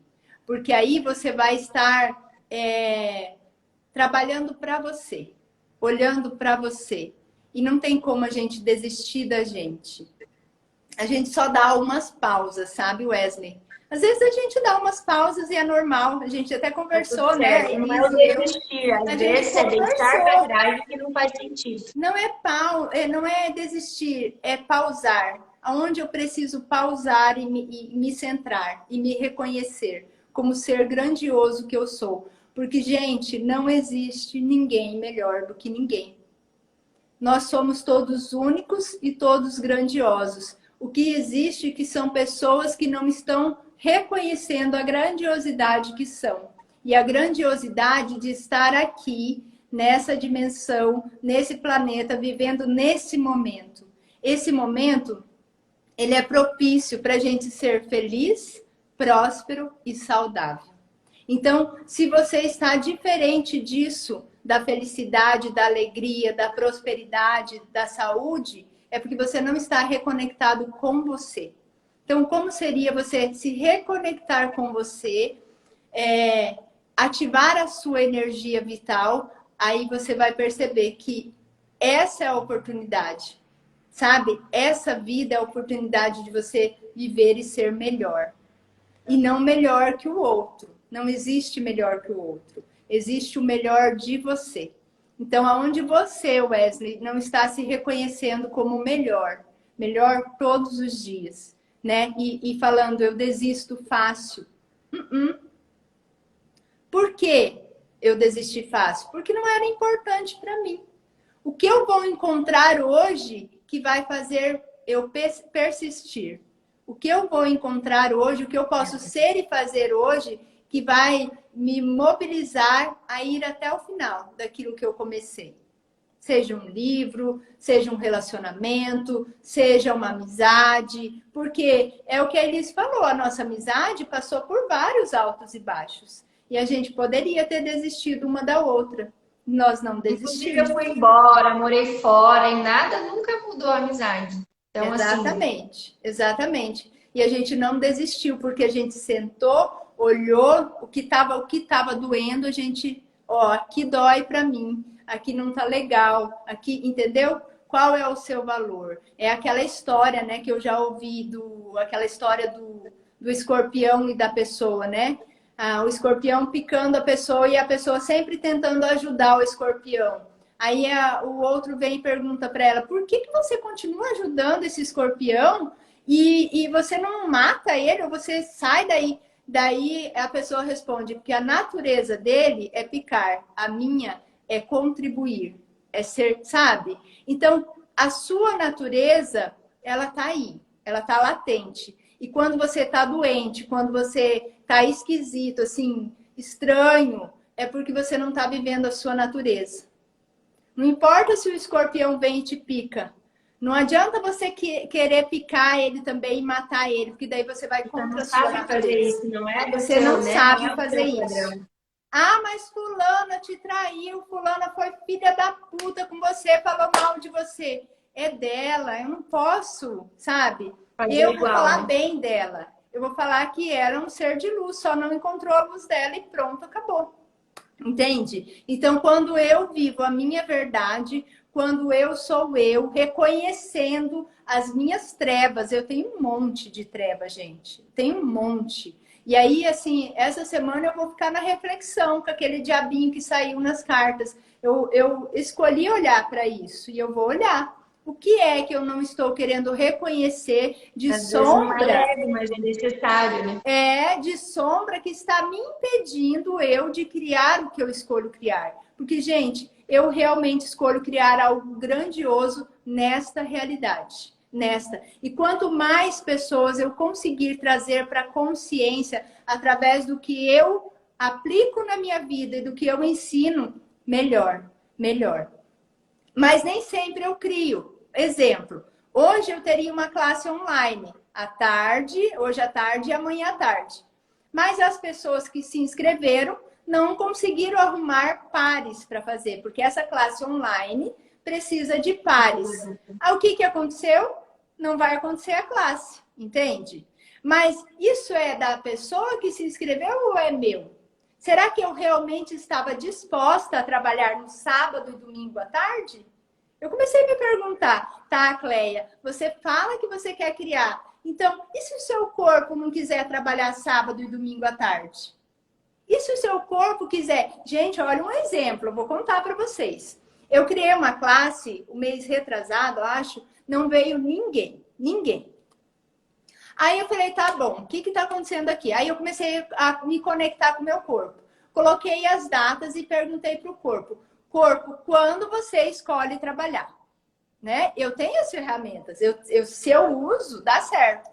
Porque aí você vai estar trabalhando para você, olhando para você. E não tem como a gente desistir da gente. A gente só dá algumas pausas, sabe, Wesley? Às vezes a gente dá umas pausas e é normal. A gente até conversou, né? Não é o desistir, às vezes é deixar para trás que não faz sentido. Não é desistir, é pausar. Aonde eu preciso pausar e me centrar e me reconhecer como ser grandioso que eu sou. Porque, gente, não existe ninguém melhor do que ninguém. Nós somos todos únicos e todos grandiosos. O que existe que são pessoas que não estão reconhecendo a grandiosidade que são. E a grandiosidade de estar aqui, nessa dimensão, nesse planeta, vivendo nesse momento. Esse momento, ele é propício para a gente ser feliz, próspero e saudável. Então, se você está diferente disso, da felicidade, da alegria, da prosperidade, da saúde, é porque você não está reconectado com você. Então, como seria você se reconectar com você ativar a sua energia vital, aí você vai perceber que essa é a oportunidade, sabe? Essa vida é a oportunidade de você viver e ser melhor. E não melhor que o outro. Não existe melhor que o outro. Existe o melhor de você. Então, aonde você, Wesley, não está se reconhecendo como melhor, melhor todos os dias, né? E falando, eu desisto fácil. Por que eu desisti fácil? Porque não era importante para mim. O que eu vou encontrar hoje que vai fazer eu persistir? O que eu vou encontrar hoje, o que eu posso ser e fazer hoje que vai me mobilizar a ir até o final daquilo que eu comecei? Seja um livro, seja um relacionamento, seja uma amizade, porque é o que a Elis falou, a nossa amizade passou por vários altos e baixos. E a gente poderia ter desistido uma da outra. Nós não Inclusive, eu desistimos. fui embora, morei fora e nada nunca mudou a amizade. Então, assim, Exatamente, exatamente. E a gente não desistiu, porque a gente sentou, olhou o que tava doendo, a gente, ó, aqui dói para mim, aqui não tá legal, aqui, entendeu? Qual é o seu valor? É aquela história, né, que eu já ouvi aquela história do escorpião e da pessoa, né? Ah, o escorpião picando a pessoa e a pessoa sempre tentando ajudar o escorpião. Aí o outro vem e pergunta para ela: por que você continua ajudando esse escorpião e você não mata ele ou você sai daí? Daí a pessoa responde: porque a natureza dele é picar, a minha é contribuir, é ser, sabe? Então, a sua natureza, ela tá aí, ela tá latente. E quando você tá doente, quando você tá esquisito, assim, estranho, é porque você não tá vivendo a sua natureza. Não importa se o escorpião vem e te pica. Não adianta você querer picar ele também e matar ele, porque daí você vai você contra não a sua sabe fazer natureza. isso, não é do Você seu, não né? Não sabe é do fazer seu isso. padrão. Ah, mas fulana te traiu, fulana foi filha da puta com você, falou mal de você. É dela, eu não posso, sabe? Fazer Eu vou igual, falar né? bem dela. Eu vou falar que era um ser de luz, só não encontrou a luz dela e pronto, acabou. Entende? Então, quando eu vivo a minha verdade, quando eu sou eu, reconhecendo as minhas trevas, eu tenho um monte de trevas, gente. Tenho um monte. E aí, assim, essa semana eu vou ficar na reflexão com aquele diabinho que saiu nas cartas. Eu escolhi olhar para isso e eu vou olhar. O que é que eu não estou querendo reconhecer de Às vezes não é sombra leve, mas é necessário, né? de sombra que está me impedindo eu de criar o que eu escolho criar. Porque, gente, eu realmente escolho criar algo grandioso nesta realidade. Nesta. E quanto mais pessoas eu conseguir trazer para a consciência através do que eu aplico na minha vida e do que eu ensino, melhor, melhor. Mas nem sempre eu crio. Exemplo, hoje eu teria uma classe online à tarde, hoje à tarde e amanhã à tarde. Mas as pessoas que se inscreveram não conseguiram arrumar pares para fazer, porque essa classe online precisa de pares. O que aconteceu? Não vai acontecer a classe, entende? Mas isso é da pessoa que se inscreveu ou é meu? Será que eu realmente estava disposta a trabalhar no sábado e domingo à tarde? Eu comecei a me perguntar, tá, Cleia, você fala que você quer criar. Então, e se o seu corpo não quiser trabalhar sábado e domingo à tarde? E se o seu corpo quiser? Gente, olha um exemplo, eu vou contar para vocês. Eu criei uma classe, o mês retrasado, acho, não veio ninguém, ninguém. Aí eu falei, tá bom, o que está acontecendo aqui? Aí eu comecei a me conectar com o meu corpo. Coloquei as datas e perguntei para o corpo. Corpo, quando você escolhe trabalhar? Né? Eu tenho as ferramentas, se eu uso, dá certo.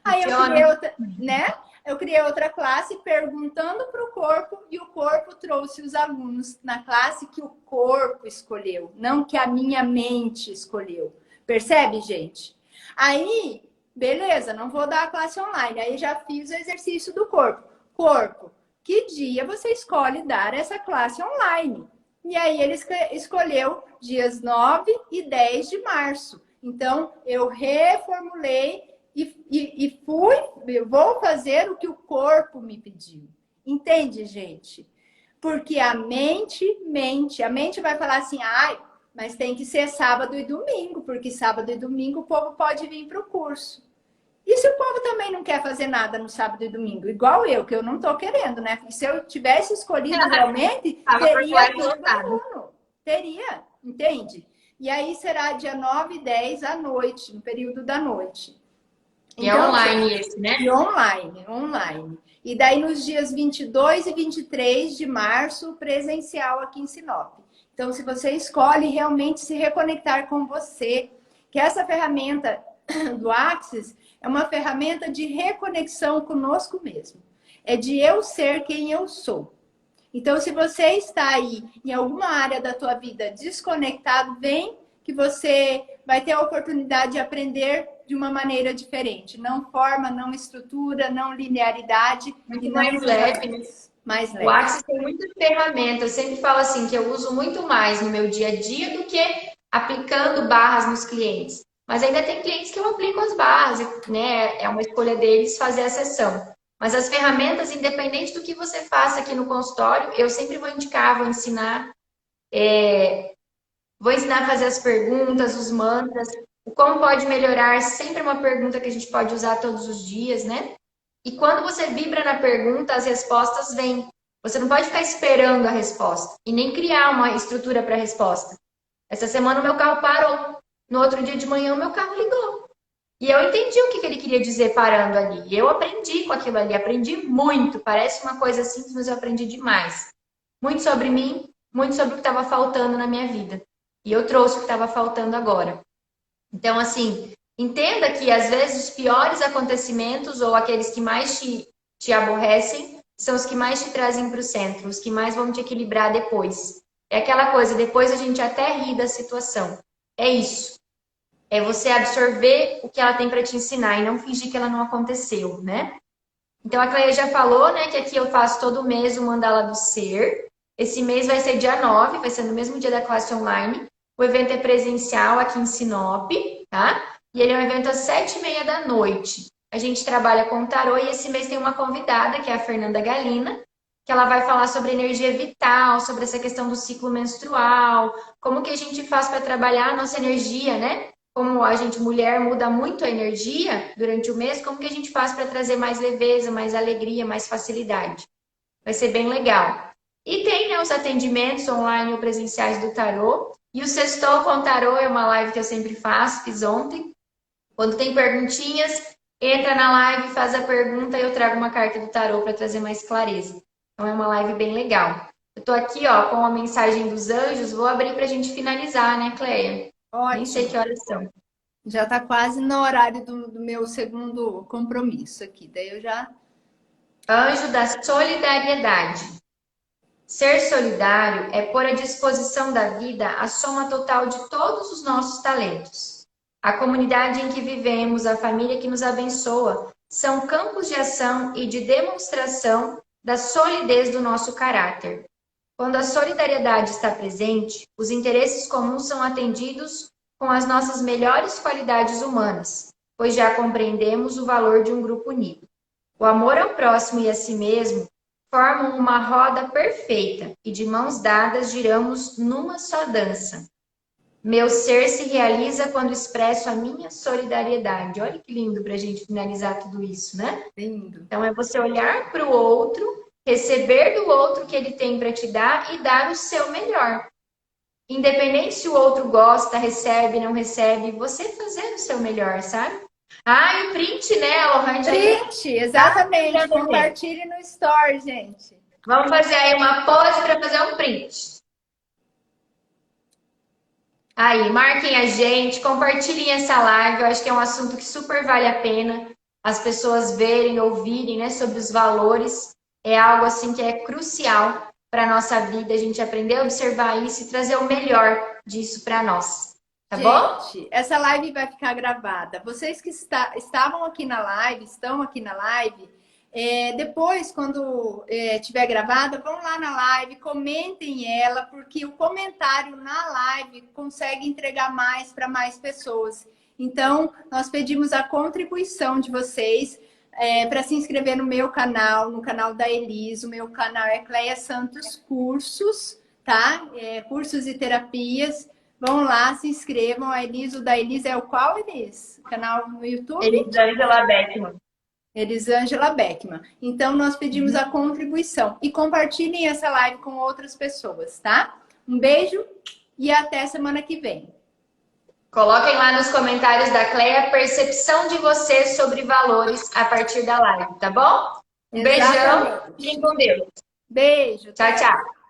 Aí eu criei Funciona. outra, né? Eu criei outra classe perguntando para o corpo e o corpo trouxe os alunos na classe que o corpo escolheu, não que a minha mente escolheu. Percebe, gente? Aí, beleza, não vou dar a classe online. Aí já fiz o exercício do corpo. Corpo, que dia você escolhe dar essa classe online? E aí ele escolheu dias 9 e 10 de março. Então, eu reformulei eu vou fazer o que o corpo me pediu. Entende, gente? Porque a mente vai falar assim, ai, mas tem que ser sábado e domingo, porque sábado e domingo o povo pode vir para o curso. E se o povo também não quer fazer nada no sábado e domingo? Igual eu, que eu não estou querendo, né? Porque se eu tivesse escolhido realmente, Tava teria completo todo lotado. mundo. Teria, entende? E aí será dia 9 e 10 à noite, no período da noite. E é Então, online esse, né? e online. E daí nos dias 22 e 23 de março, presencial aqui em Sinop. Então, se você escolhe realmente se reconectar com você, que essa ferramenta do Axis é uma ferramenta de reconexão conosco mesmo. É de eu ser quem eu sou. Então, se você está aí em alguma área da tua vida desconectado, vem que você vai ter a oportunidade de aprender de uma maneira diferente. Não forma, não estrutura, não linearidade Muito e não mais leve, né? mais O leve. Axis tem muitas ferramentas. Eu sempre falo assim que eu uso muito mais no meu dia a dia do que aplicando barras nos clientes. Mas ainda tem clientes que eu aplico as barras, né? É uma escolha deles fazer a sessão. Mas as ferramentas, independente do que você faça aqui no consultório, eu sempre vou indicar, vou ensinar a fazer as perguntas, os mantras, o como pode melhorar, sempre uma pergunta que a gente pode usar todos os dias, né? E quando você vibra na pergunta, as respostas vêm. Você não pode ficar esperando a resposta e nem criar uma estrutura para a resposta. Essa semana o meu carro parou. No outro dia de manhã o meu carro ligou. E eu entendi o que ele queria dizer parando ali. E eu aprendi com aquilo ali, aprendi muito. Parece uma coisa simples, mas eu aprendi demais. Muito sobre mim, muito sobre o que estava faltando na minha vida. E eu trouxe o que estava faltando agora. Então, assim, entenda que às vezes os piores acontecimentos ou aqueles que mais te aborrecem são os que mais te trazem para o centro, os que mais vão te equilibrar depois. É aquela coisa, depois a gente até ri da situação. É isso. É você absorver o que ela tem para te ensinar e não fingir que ela não aconteceu, né? Então a Cleia já falou, né, que aqui eu faço todo mês o Mandala do Ser. Esse mês vai ser dia 9, vai ser no mesmo dia da classe online. O evento é presencial aqui em Sinop, tá? E ele é um evento às 7h30 da noite. A gente trabalha com tarô e esse mês tem uma convidada, que é a Fernanda Galina, que ela vai falar sobre energia vital, sobre essa questão do ciclo menstrual, como que a gente faz para trabalhar a nossa energia, né? Como a gente, mulher, muda muito a energia durante o mês, como que a gente faz para trazer mais leveza, mais alegria, mais facilidade. Vai ser bem legal. E tem, né, os atendimentos online ou presenciais do tarô. E o Sextou com Tarô é uma live que eu sempre faço, fiz ontem. Quando tem perguntinhas, entra na live, faz a pergunta e eu trago uma carta do tarô para trazer mais clareza. Então é uma live bem legal. Eu tô aqui, ó, com a mensagem dos anjos, vou abrir para a gente finalizar, né, Cleia? Nem sei Ótimo. que horas são. Já está quase no horário do meu segundo compromisso aqui. Daí eu já. Anjo da solidariedade. Ser solidário é pôr à disposição da vida a soma total de todos os nossos talentos. A comunidade em que vivemos, a família que nos abençoa, são campos de ação e de demonstração da solidez do nosso caráter. Quando a solidariedade está presente, os interesses comuns são atendidos com as nossas melhores qualidades humanas, pois já compreendemos o valor de um grupo unido. O amor ao próximo e a si mesmo formam uma roda perfeita e de mãos dadas giramos numa só dança. Meu ser se realiza quando expresso a minha solidariedade. Olha que lindo para a gente finalizar tudo isso, né? Lindo. Então é você olhar para o outro, receber do outro o que ele tem para te dar e dar o seu melhor. Independente se o outro gosta, recebe, não recebe, você fazer o seu melhor, sabe? Ah, e o print, né? A Lohane já ia Print, exatamente. também. Compartilhe no Store, gente. Vamos fazer aí uma pose para fazer um print. Aí, marquem a gente, compartilhem essa live. Eu acho que é um assunto que super vale a pena as pessoas verem, ouvirem, né, sobre os valores. É algo assim que é crucial para a nossa vida, a gente aprender a observar isso e trazer o melhor disso para nós. Tá bom? Gente, essa live vai ficar gravada. Vocês que estavam aqui na live, estão aqui na live, depois, quando tiver gravada, vão lá na live, comentem ela, porque o comentário na live consegue entregar mais para mais pessoas. Então, nós pedimos a contribuição de vocês para se inscrever no meu canal, no canal da Elis. O meu canal é Cleia Santos Cursos, tá? Cursos e terapias. Vão lá, se inscrevam. A Elis, o da Elis é o qual, Elis? Canal no YouTube? Elisângela Beckman. Elisângela Beckman. Então, nós pedimos a contribuição. E compartilhem essa live com outras pessoas, tá? Um beijo e até semana que vem. Coloquem lá nos comentários da Cleia a percepção de vocês sobre valores a partir da live, tá bom? Um beijão. Fiquem com Deus. Beijo. Tchau, tchau.